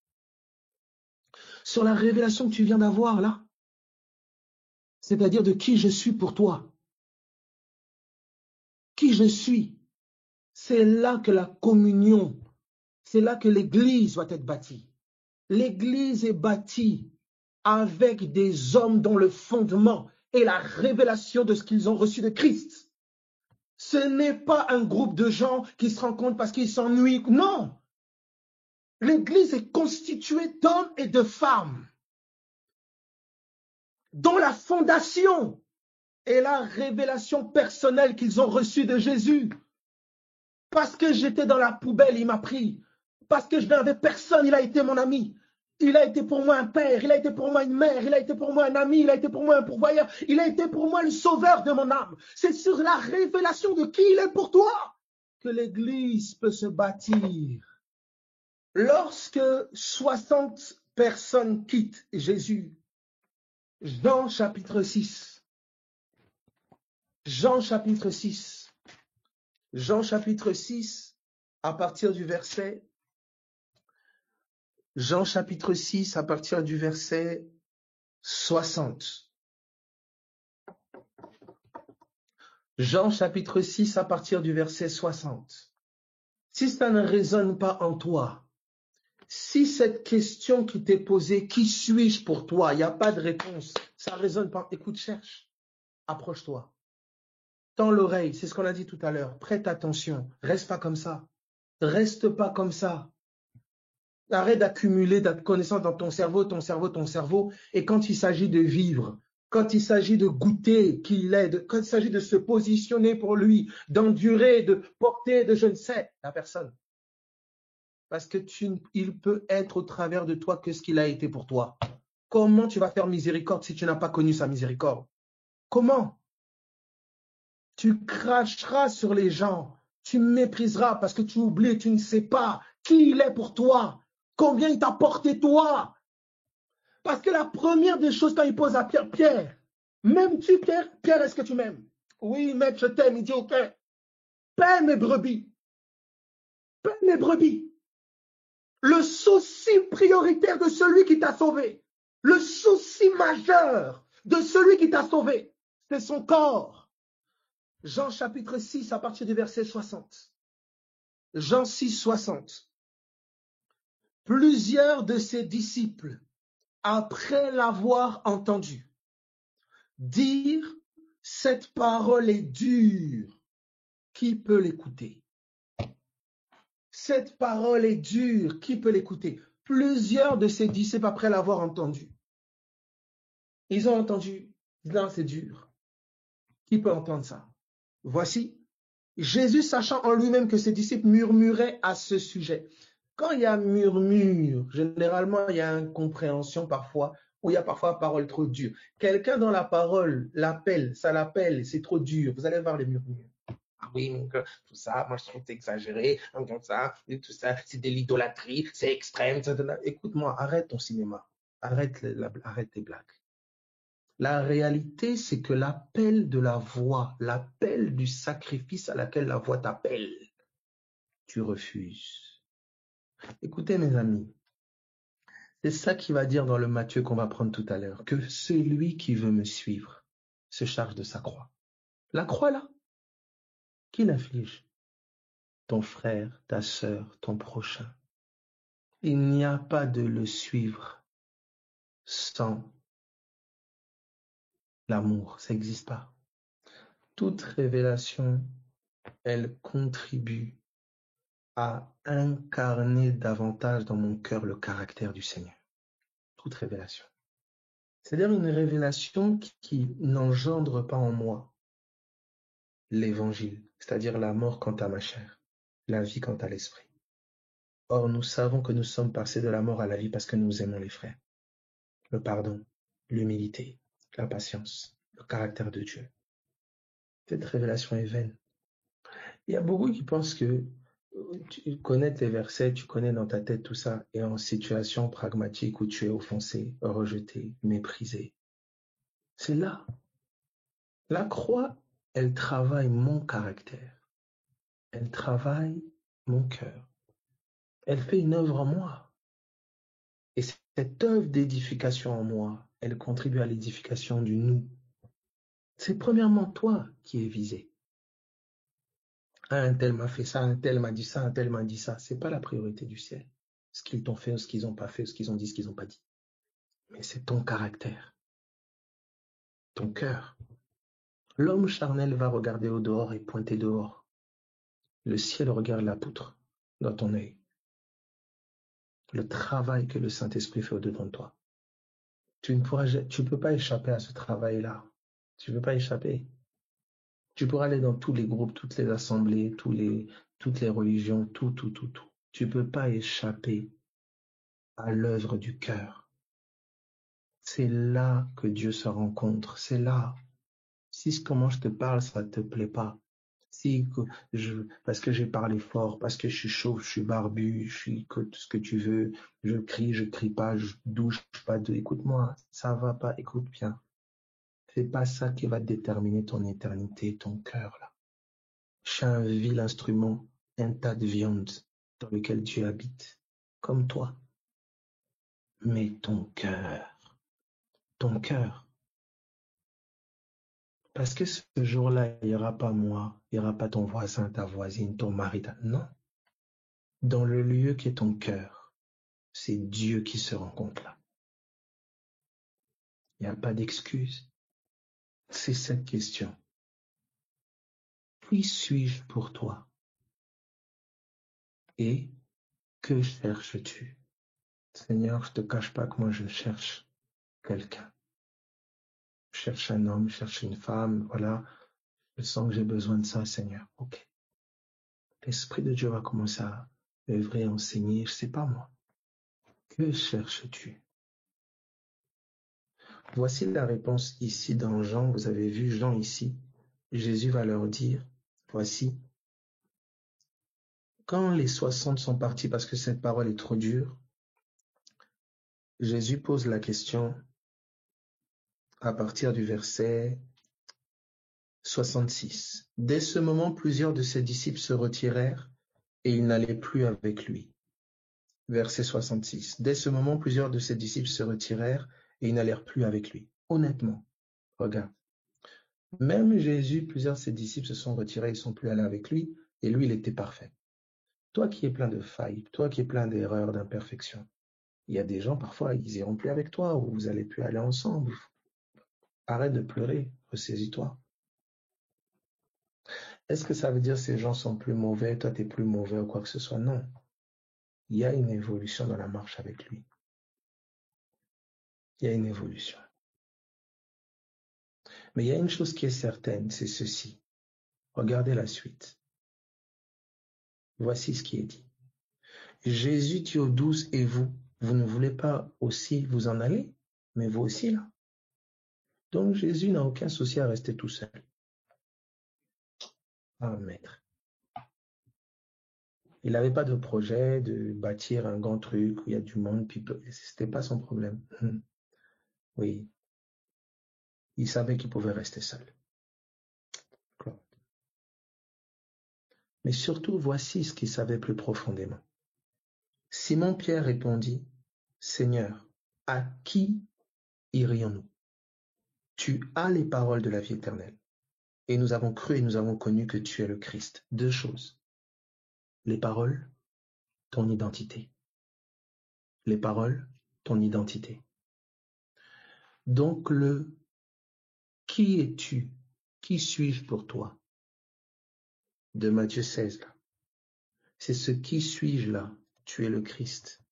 Speaker 1: Sur la révélation que tu viens d'avoir là, c'est-à-dire de qui je suis pour toi. Qui je suis, c'est là que la communion, c'est là que l'église doit être bâtie. L'église est bâtie avec des hommes dont le fondement est la révélation de ce qu'ils ont reçu de Christ. Ce n'est pas un groupe de gens qui se rencontrent parce qu'ils s'ennuient. Non. L'église est constituée d'hommes et de femmes dont la fondation est la révélation personnelle qu'ils ont reçue de Jésus. Parce que j'étais dans la poubelle, il m'a pris. Parce que je n'avais personne, il a été mon ami. Il a été pour moi un père, il a été pour moi une mère, il a été pour moi un ami, il a été pour moi un pourvoyeur, il a été pour moi le sauveur de mon âme. C'est sur la révélation de qui il est pour toi que l'Église peut se bâtir. Lorsque 60 personnes quittent Jésus, Jean chapitre 6, Jean chapitre 6, Jean chapitre 6, à partir du verset Jean chapitre 6 à partir du verset 60. Jean chapitre 6 à partir du verset 60. Si ça ne résonne pas en toi, si cette question qui t'est posée, qui suis-je pour toi, il n'y a pas de réponse, ça ne résonne pas, écoute, cherche, approche-toi. Tends l'oreille, c'est ce qu'on a dit tout à l'heure, prête attention, reste pas comme ça. Reste pas comme ça. Arrête d'accumuler de connaissances dans ton cerveau, et quand il s'agit de vivre, quand il s'agit de goûter qui il est, quand il s'agit de se positionner pour lui, d'endurer, de porter, de je ne sais, la personne. Parce que il peut être au travers de toi que ce qu'il a été pour toi. Comment tu vas faire miséricorde si tu n'as pas connu sa miséricorde? Comment? Tu cracheras sur les gens, tu mépriseras parce que tu oublies, tu ne sais pas qui il est pour toi, combien il t'a porté toi. Parce que la première des choses quand il pose à Pierre, Pierre, m'aimes-tu Pierre? Pierre, est-ce que tu m'aimes? Oui, maître, je t'aime. Il dit, ok, paie mes brebis. Paie mes brebis. Le souci prioritaire de celui qui t'a sauvé, le souci majeur de celui qui t'a sauvé, c'est son corps. Jean chapitre 6 à partir du verset 60. Jean 6, 60. Plusieurs de ses disciples, après l'avoir entendu, dirent, cette parole est dure, qui peut l'écouter? Cette parole est dure, qui peut l'écouter? Plusieurs de ses disciples, après l'avoir entendu, ils ont entendu, non, c'est dur. Qui peut entendre ça? Voici, Jésus, sachant en lui-même que ses disciples murmuraient à ce sujet. Quand il y a murmure, généralement, il y a incompréhension parfois, ou il y a parfois parole trop dure. Quelqu'un dans la parole l'appelle, ça l'appelle, c'est trop dur. Vous allez voir les murmures. Ah oui, donc, tout ça, moi je trouve que c'est exagéré, comme ça, et tout ça, c'est de l'idolâtrie, c'est extrême. Écoute-moi, arrête ton cinéma, arrête tes blagues. La réalité, c'est que l'appel de la voix, l'appel du sacrifice à laquelle la voix t'appelle, tu refuses. Écoutez mes amis, c'est ça qui va dire dans le Matthieu qu'on va prendre tout à l'heure, que celui qui veut me suivre se charge de sa croix. La croix là, qui l'inflige? Ton frère, ta sœur, ton prochain. Il n'y a pas de le suivre sans l'amour, ça n'existe pas. Toute révélation, elle contribue à incarner davantage dans mon cœur le caractère du Seigneur. Toute révélation. C'est-à-dire une révélation qui n'engendre pas en moi l'évangile, c'est-à-dire la mort quant à ma chair, la vie quant à l'esprit. Or, nous savons que nous sommes passés de la mort à la vie parce que nous aimons les frères. Le pardon, l'humilité, la patience, le caractère de Dieu. Cette révélation est vaine. Il y a beaucoup qui pensent que tu connais tes versets, tu connais dans ta tête tout ça, et en situation pragmatique où tu es offensé, rejeté, méprisé. C'est là. La croix, elle travaille mon caractère. Elle travaille mon cœur. Elle fait une œuvre en moi. Et cette œuvre d'édification en moi, elle contribue à l'édification du nous. C'est premièrement toi qui es visé. Un tel m'a fait ça, un tel m'a dit ça, un tel m'a dit ça. Ce n'est pas la priorité du ciel. Ce qu'ils t'ont fait, ou ce qu'ils n'ont pas fait, ou ce qu'ils ont dit, ce qu'ils n'ont pas dit. Mais c'est ton caractère, ton cœur. L'homme charnel va regarder au dehors et pointer dehors. Le ciel regarde la poutre dans ton œil. Le travail que le Saint-Esprit fait au-dedans de toi. Tu ne peux pas échapper à ce travail-là. Tu ne peux pas échapper. Tu pourras aller dans tous les groupes, toutes les assemblées, toutes les religions, tout. Tu ne peux pas échapper à l'œuvre du cœur. C'est là que Dieu se rencontre. C'est là. Si comment je te parle, ça ne te plaît pas. Parce que j'ai parlé fort, parce que je suis chauve, je suis barbu, je suis ce que tu veux, je crie pas, je douche pas de. Écoute-moi, ça va pas, écoute bien. C'est pas ça qui va déterminer ton éternité, ton cœur là. Je suis un vil instrument, un tas de viande dans lequel Dieu habite, comme toi. mais ton cœur. Ton cœur. Parce que ce jour-là, il n'y aura pas moi, il n'y aura pas ton voisin, ta voisine, ton mari. Non. Dans le lieu qui est ton cœur, c'est Dieu qui se rencontre là. Il n'y a pas d'excuse. C'est cette question. Qui suis-je pour toi? Et que cherches-tu? Seigneur, je ne te cache pas que moi je cherche quelqu'un. Je cherche un homme, je cherche une femme, voilà. Je sens que j'ai besoin de ça, Seigneur. Ok. L'Esprit de Dieu va commencer à œuvrer, à enseigner, je ne sais pas moi. Que cherches-tu? Voici la réponse ici dans Jean. Vous avez vu Jean ici. Jésus va leur dire, voici, quand les 60 sont partis parce que cette parole est trop dure, Jésus pose la question à partir du verset 66. Dès ce moment, plusieurs de ses disciples se retirèrent et ils n'allaient plus avec lui. Verset 66. Dès ce moment, plusieurs de ses disciples se retirèrent et ils n'allèrent plus avec lui. Honnêtement, regarde. Même Jésus, plusieurs de ses disciples se sont retirés, ils ne sont plus allés avec lui, et lui, il était parfait. Toi qui es plein de failles, toi qui es plein d'erreurs, d'imperfections, il y a des gens, parfois, ils n'iront plus avec toi, ou vous n'allez plus aller ensemble. Arrête de pleurer, ressaisis-toi. Est-ce que ça veut dire que ces gens sont plus mauvais, toi tu es plus mauvais ou quoi que ce soit? Non. Il y a une évolution dans la marche avec lui. Il y a une évolution. Mais il y a une chose qui est certaine, c'est ceci. Regardez la suite. Voici ce qui est dit. Jésus dit aux 12, et vous, vous ne voulez pas aussi vous en aller, mais vous aussi là. Donc Jésus n'a aucun souci à rester tout seul. Ah, maître. Il n'avait pas de projet de bâtir un grand truc où il y a du monde, puis c'était pas son problème. Oui, il savait qu'il pouvait rester seul. Mais surtout, voici ce qu'il savait plus profondément. Simon-Pierre répondit, Seigneur, à qui irions-nous? Tu as les paroles de la vie éternelle. Et nous avons cru et nous avons connu que tu es le Christ. Deux choses. Les paroles, ton identité. Les paroles, ton identité. Donc qui es-tu? Qui suis-je pour toi? De Matthieu 16, là. C'est ce qui suis-je là? Tu es le Christ.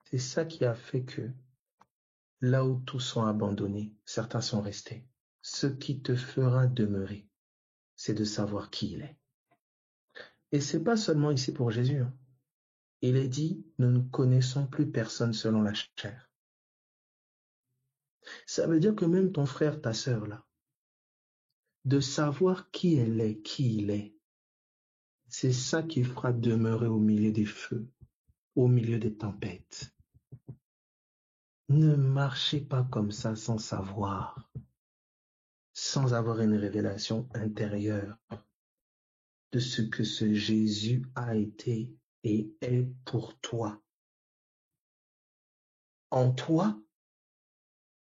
Speaker 1: C'est ça qui a fait que là où tous sont abandonnés, certains sont restés. Ce qui te fera demeurer, c'est de savoir qui il est. Et c'est pas seulement ici pour Jésus. Il est dit, nous ne connaissons plus personne selon la chair. Ça veut dire que même ton frère, ta sœur, là, de savoir qui elle est, qui il est, c'est ça qui fera demeurer au milieu des feux, au milieu des tempêtes. Ne marchez pas comme ça sans savoir, sans avoir une révélation intérieure de ce que ce Jésus a été et est pour toi. En toi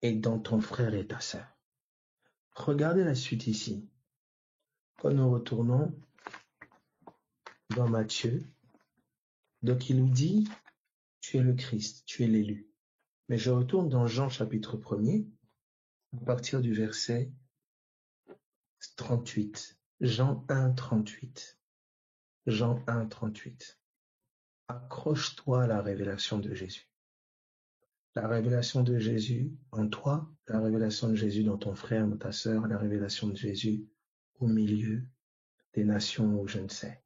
Speaker 1: et dans ton frère et ta sœur. Regardez la suite ici. Quand nous retournons dans Matthieu, donc il nous dit, tu es le Christ, tu es l'élu. Mais je retourne dans Jean chapitre 1er, à partir du verset 38. Jean 1, 38. Jean 1, 38. Accroche-toi à la révélation de Jésus. La révélation de Jésus en toi, la révélation de Jésus dans ton frère, dans ta sœur, la révélation de Jésus au milieu des nations ou je ne sais.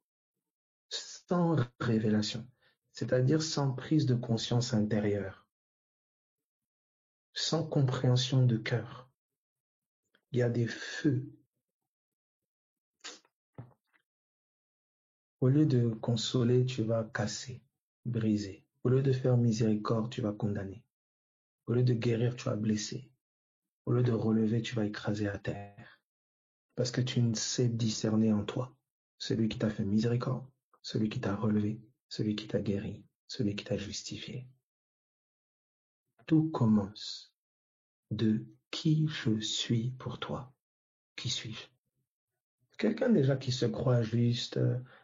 Speaker 1: Sans révélation, c'est-à-dire sans prise de conscience intérieure, sans compréhension de cœur. Il y a des feux. Au lieu de consoler, tu vas casser, briser. Au lieu de faire miséricorde, tu vas condamner. Au lieu de guérir, tu vas blesser. Au lieu de relever, tu vas écraser à terre. Parce que tu ne sais discerner en toi celui qui t'a fait miséricorde, celui qui t'a relevé, celui qui t'a guéri, celui qui t'a justifié. tout commence de qui je suis pour toi. Qui suis-je? Quelqu'un déjà qui se croit juste,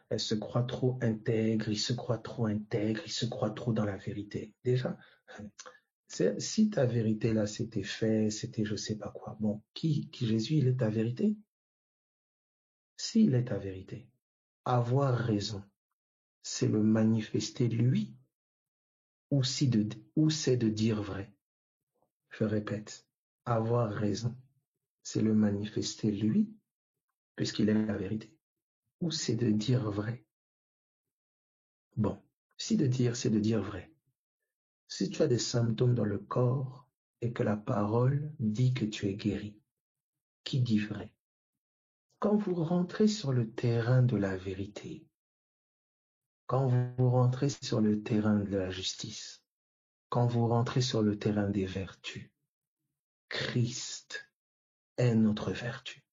Speaker 1: elle se croit trop intègre, il se croit trop intègre, il se croit trop dans la vérité. Déjà, si ta vérité là, c'était fait, c'était je sais pas quoi. Bon, qui Jésus, il est ta vérité? S'il est ta vérité, avoir raison, c'est le manifester lui, ou c'est de dire vrai. Je répète, avoir raison, c'est le manifester lui, puisqu'il est la vérité, ou c'est de dire vrai. Bon, si de dire, c'est de dire vrai. Si tu as des symptômes dans le corps et que la parole dit que tu es guéri, qui dit vrai? Quand vous rentrez sur le terrain de la vérité, quand vous rentrez sur le terrain de la justice, quand vous rentrez sur le terrain des vertus, Christ est notre vertu.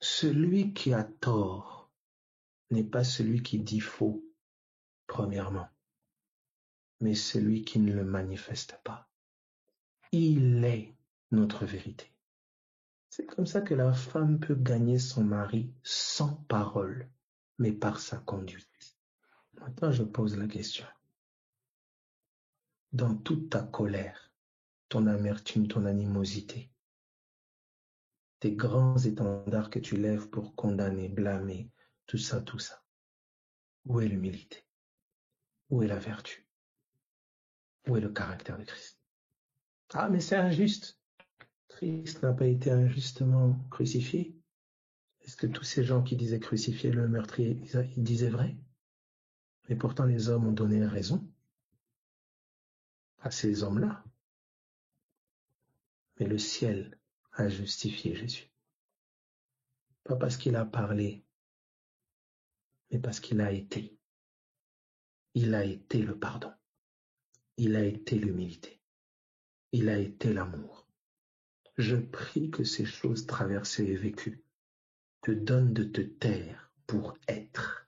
Speaker 1: Celui qui a tort n'est pas celui qui dit faux, premièrement, mais celui qui ne le manifeste pas. Il est notre vérité. C'est comme ça que la femme peut gagner son mari sans parole, mais par sa conduite. Maintenant, je pose la question. Dans toute ta colère, ton amertume, ton animosité, tes grands étendards que tu lèves pour condamner, blâmer, tout ça, où est l'humilité? Où est la vertu? Où est le caractère de Christ? Ah, mais c'est injuste. Christ n'a pas été injustement crucifié. Est-ce que tous ces gens qui disaient crucifier le meurtrier, ils disaient vrai? Mais pourtant, les hommes ont donné raison à ces hommes-là. Mais le ciel a justifié Jésus. Pas parce qu'il a parlé, mais parce qu'il a été. Il a été le pardon. Il a été l'humilité. Il a été l'amour. Je prie que ces choses traversées et vécues te donnent de te taire pour être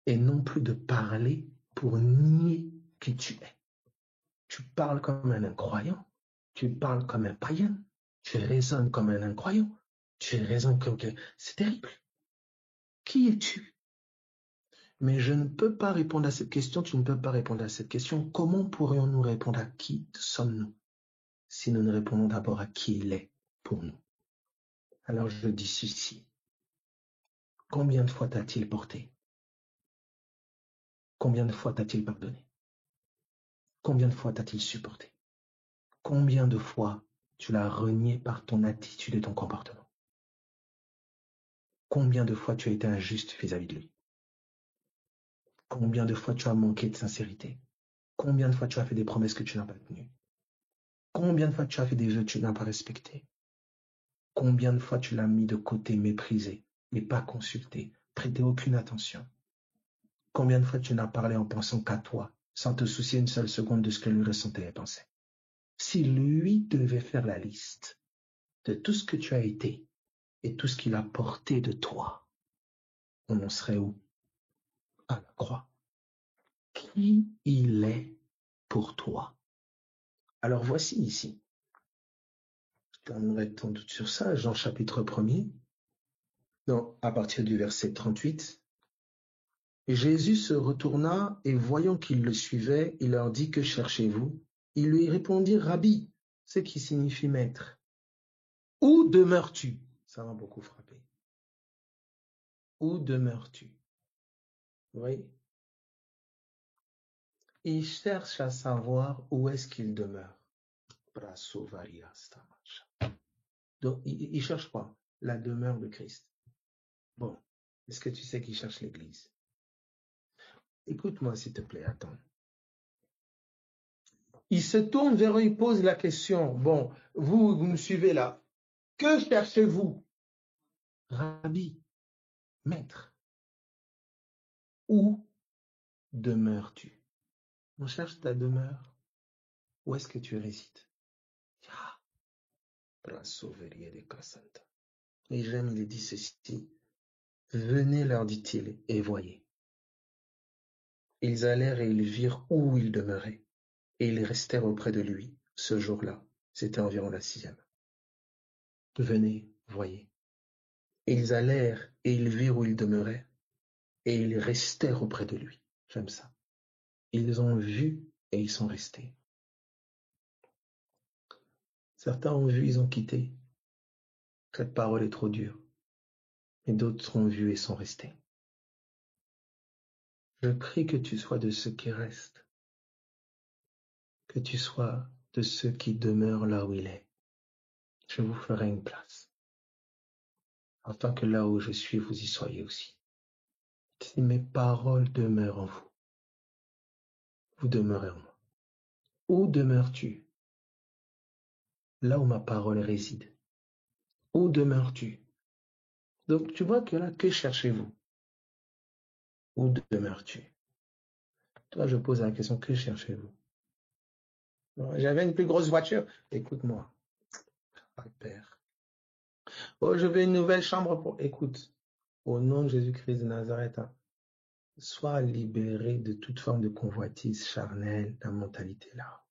Speaker 1: et non plus de parler pour nier qui tu es. Tu parles comme un incroyant. Tu parles comme un païen. Tu raisonnes comme un incroyant. Tu raisonnes comme que c'est terrible. Qui es-tu? Mais je ne peux pas répondre à cette question, tu ne peux pas répondre à cette question. Comment pourrions-nous répondre à qui sommes-nous si nous ne répondons d'abord à qui il est pour nous? Alors je dis ceci. Combien de fois t'a-t-il porté? Combien de fois t'a-t-il pardonné? Combien de fois t'a-t-il supporté? Combien de fois tu l'as renié par ton attitude et ton comportement? Combien de fois tu as été injuste vis-à-vis de lui? Combien de fois tu as manqué de sincérité? Combien de fois tu as fait des promesses que tu n'as pas tenues? Combien de fois tu as fait des vœux que tu n'as pas respectés? Combien de fois tu l'as mis de côté, méprisé, mais pas consulté, prêté aucune attention? Combien de fois tu n'as parlé en pensant qu'à toi, sans te soucier une seule seconde de ce que lui ressentait et pensait? Si lui devait faire la liste de tout ce que tu as été et tout ce qu'il a porté de toi, on en serait où? À la croix. Qui il est pour toi? Alors voici ici, je terminerai sans doute sur ça, Jean chapitre 1er, à partir du verset 38. Jésus se retourna et voyant qu'ils le suivaient, il leur dit: que cherchez-vous? Ils lui répondirent: Rabbi, ce qui signifie maître. Où demeures-tu? Ça m'a beaucoup frappé. Où demeures-tu? Oui. Il cherche à savoir où est-ce qu'il demeure. Donc, il cherche quoi? La demeure de Christ. Bon, est-ce que tu sais qu'il cherche l'église? Écoute-moi, s'il te plaît, attends. Il se tourne vers eux, il pose la question. Bon, vous me suivez là. Que cherchez-vous? Rabbi, maître, où demeures-tu? On cherche ta demeure. Où est-ce que tu résides? Et j'aime, il dit ceci. Venez, leur dit-il, et voyez. Ils allèrent et ils virent où il demeurait. et ils restèrent auprès de lui ce jour-là. C'était environ la 6e. Venez, voyez. Et ils allèrent et ils virent où il demeurait et ils restèrent auprès de lui. J'aime ça. Ils ont vu et ils sont restés. Certains ont vu, ils ont quitté. Cette parole est trop dure. Et d'autres ont vu et sont restés. Je prie que tu sois de ceux qui restent, que tu sois de ceux qui demeurent là où il est. Je vous ferai une place, afin que là où je suis, vous y soyez aussi. Si mes paroles demeurent en vous, vous demeurez en moi. Où demeures-tu? Là où ma parole réside. Où demeures-tu? Donc tu vois que là, que cherchez-vous? Où demeures-tu? Toi, je pose la question, que cherchez-vous? J'avais une plus grosse voiture. Écoute-moi, Père. Oh, je veux une nouvelle chambre pour... Écoute, au nom de Jésus-Christ de Nazareth, hein, sois libéré de toute forme de convoitise charnelle, la mentalité là.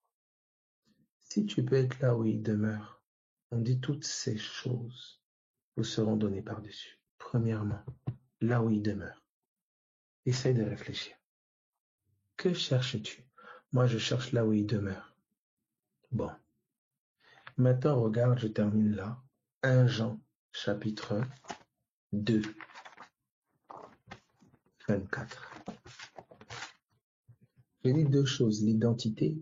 Speaker 1: Si tu peux être là où il demeure, on dit toutes ces choses vous seront données par-dessus. Premièrement, là où il demeure. Essaye de réfléchir. Que cherches-tu? Moi, je cherche là où il demeure. Bon. Maintenant, regarde, je termine là. 1 Jean, chapitre 2, 24. Je dis deux choses, l'identité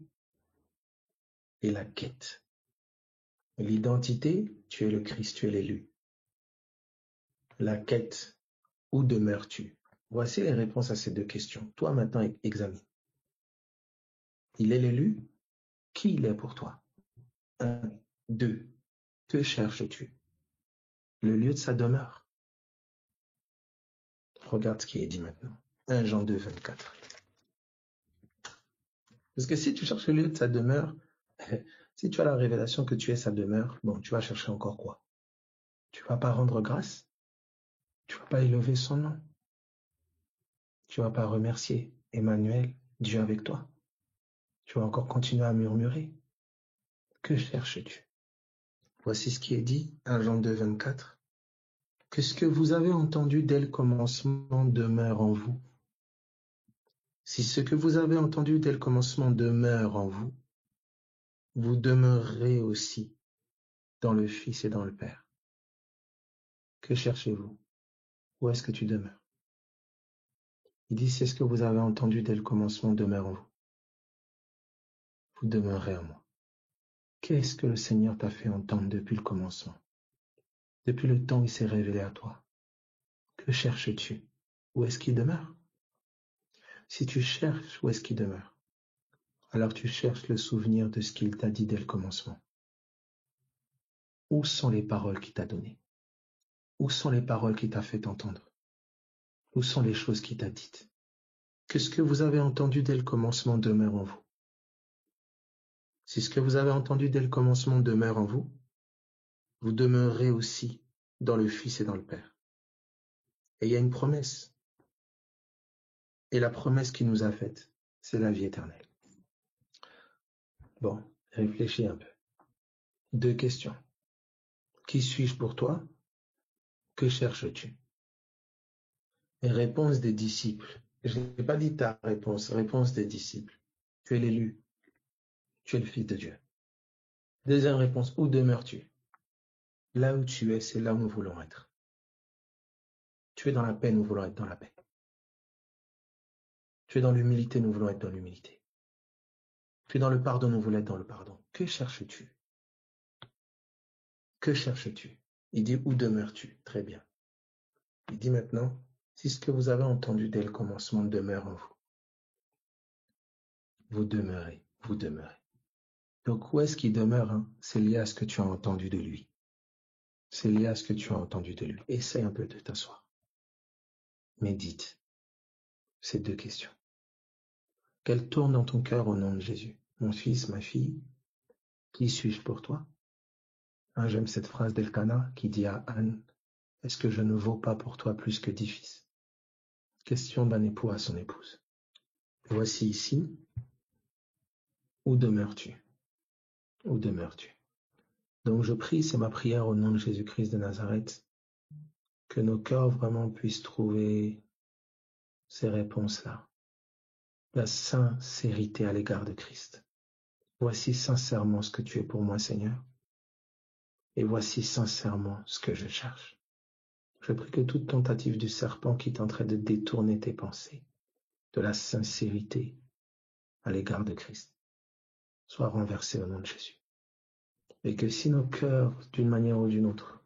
Speaker 1: et la quête. L'identité, tu es le Christ, tu es l'élu. La quête, où demeures-tu? Voici les réponses à ces deux questions. Toi, maintenant, examine. Il est l'élu? Qui il est pour toi? 1. 2. Que cherches-tu? Le lieu de sa demeure. Regarde ce qui est dit maintenant. 1 Jean 2, 24. Parce que si tu cherches le lieu de sa demeure, si tu as la révélation que tu es sa demeure, bon, tu vas chercher encore quoi? Tu vas pas rendre grâce? Tu vas pas élever son nom? Tu vas pas remercier Emmanuel, Dieu avec toi? Tu vas encore continuer à murmurer? Que cherches-tu? Voici ce qui est dit, 1 Jean 2, 24. Que ce que vous avez entendu dès le commencement demeure en vous. Si ce que vous avez entendu dès le commencement demeure en vous, vous demeurerez aussi dans le Fils et dans le Père. Que cherchez-vous? Où est-ce que tu demeures? Il dit, c'est ce que vous avez entendu dès le commencement demeure en vous. Vous demeurez en moi. Qu'est-ce que le Seigneur t'a fait entendre depuis le commencement? Depuis le temps où il s'est révélé à toi? Que cherches-tu? Où est-ce qu'il demeure? Si tu cherches où est-ce qu'il demeure, alors tu cherches le souvenir de ce qu'il t'a dit dès le commencement. Où sont les paroles qu'il t'a données? Où sont les paroles qu'il t'a fait entendre? Où sont les choses qu'il t'a dites? Que ce que vous avez entendu dès le commencement demeure en vous. Si ce que vous avez entendu dès le commencement demeure en vous, vous demeurerez aussi dans le Fils et dans le Père. Et il y a une promesse. Et la promesse qu'il nous a faite, c'est la vie éternelle. Bon, réfléchis un peu. 2 questions. Qui suis-je pour toi? Que cherches-tu? Réponse des disciples. Je n'ai pas dit ta réponse, réponse des disciples. Tu es l'élu. Tu es le Fils de Dieu. Deuxième réponse, où demeures-tu? Là où tu es, c'est là où nous voulons être. Tu es dans la paix, nous voulons être dans la paix. Tu es dans l'humilité, nous voulons être dans l'humilité. Tu es dans le pardon, nous voulons être dans le pardon. Que cherches-tu? Que cherches-tu? Il dit, où demeures-tu? Très bien. Il dit maintenant, si ce que vous avez entendu dès le commencement demeure en vous, vous demeurez, vous demeurez. Donc où est-ce qu'il demeure, hein? C'est lié à ce que tu as entendu de lui. C'est lié à ce que tu as entendu de lui. Essaye un peu de t'asseoir. Médite ces 2 questions. Qu'elles tournent dans ton cœur au nom de Jésus. Mon fils, ma fille, qui suis-je pour toi? J'aime cette phrase d'Elkana qui dit à Anne, est-ce que je ne vaux pas pour toi plus que 10 fils? Question d'un époux à son épouse. Voici ici Où demeures-tu? Où demeures-tu? Donc je prie, c'est ma prière au nom de Jésus-Christ de Nazareth, que nos cœurs vraiment puissent trouver ces réponses-là. La sincérité à l'égard de Christ. Voici sincèrement ce que tu es pour moi, Seigneur. Et voici sincèrement ce que je cherche. Je prie que toute tentative du serpent qui tenterait de détourner tes pensées de la sincérité à l'égard de Christ soit renversée au nom de Jésus. Et que si nos cœurs, d'une manière ou d'une autre,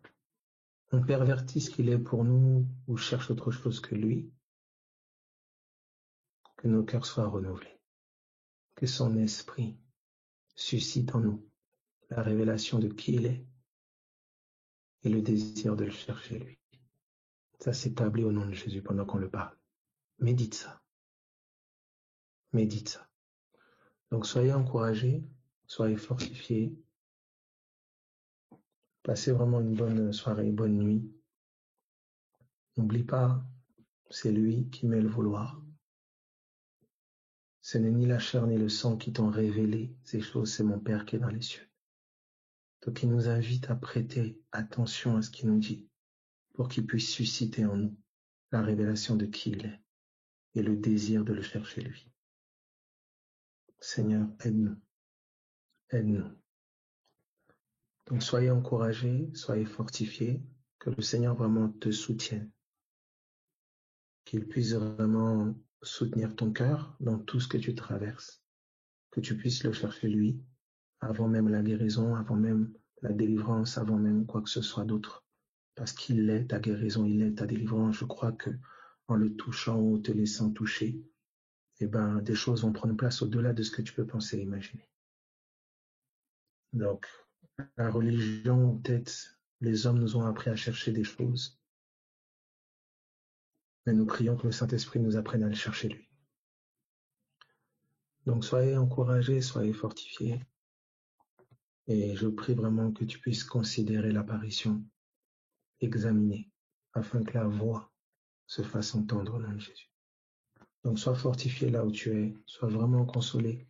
Speaker 1: on pervertit ce qu'il est pour nous ou cherche autre chose que lui, que nos cœurs soient renouvelés. Que son esprit suscite en nous la révélation de qui il est et le désir de le chercher lui. Ça s'établit au nom de Jésus pendant qu'on le parle. Médite ça. Médite ça. Donc soyez encouragés, soyez fortifiés. Passez vraiment une bonne soirée, une bonne nuit. N'oublie pas, c'est lui qui met le vouloir. Ce n'est ni la chair ni le sang qui t'ont révélé ces choses, c'est mon Père qui est dans les cieux. Donc il nous invite à prêter attention à ce qu'il nous dit pour qu'il puisse susciter en nous la révélation de qui il est et le désir de le chercher lui. Seigneur, aide-nous. Aide-nous. Donc soyez encouragés, soyez fortifiés, que le Seigneur vraiment te soutienne, qu'il puisse vraiment soutenir ton cœur dans tout ce que tu traverses, que tu puisses le chercher lui, avant même la guérison, avant même la délivrance, avant même quoi que ce soit d'autre. Parce qu'il est ta guérison, il est ta délivrance. Je crois que en le touchant ou te laissant toucher, des choses vont prendre place au-delà de ce que tu peux penser et imaginer. Donc, la religion, peut-être, les hommes nous ont appris à chercher des choses, mais nous prions que le Saint-Esprit nous apprenne à le chercher lui. Donc, soyez encouragés, soyez fortifiés, et je prie vraiment que tu puisses considérer l'apparition, examiner, afin que la voix se fasse entendre au nom de Jésus. Donc, sois fortifié là où tu es, sois vraiment consolé,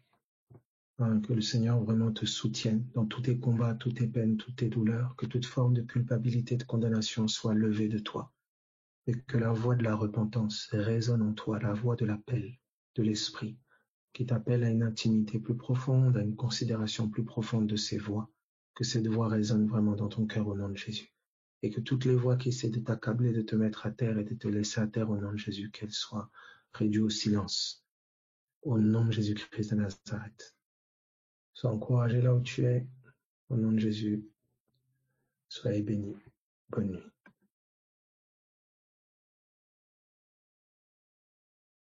Speaker 1: que le Seigneur vraiment te soutienne dans tous tes combats, toutes tes peines, toutes tes douleurs, que toute forme de culpabilité, de condamnation soit levée de toi, et que la voix de la repentance résonne en toi, la voix de l'appel de l'Esprit, qui t'appelle à une intimité plus profonde, à une considération plus profonde de ces voix, que cette voix résonne vraiment dans ton cœur au nom de Jésus. Et que toutes les voix qui essaient de t'accabler, de te mettre à terre et de te laisser à terre au nom de Jésus, qu'elles soient réduites au silence. Au nom de Jésus-Christ de Nazareth. Sois encouragé là où tu es. Au nom de Jésus. Soyez bénis. Bonne nuit.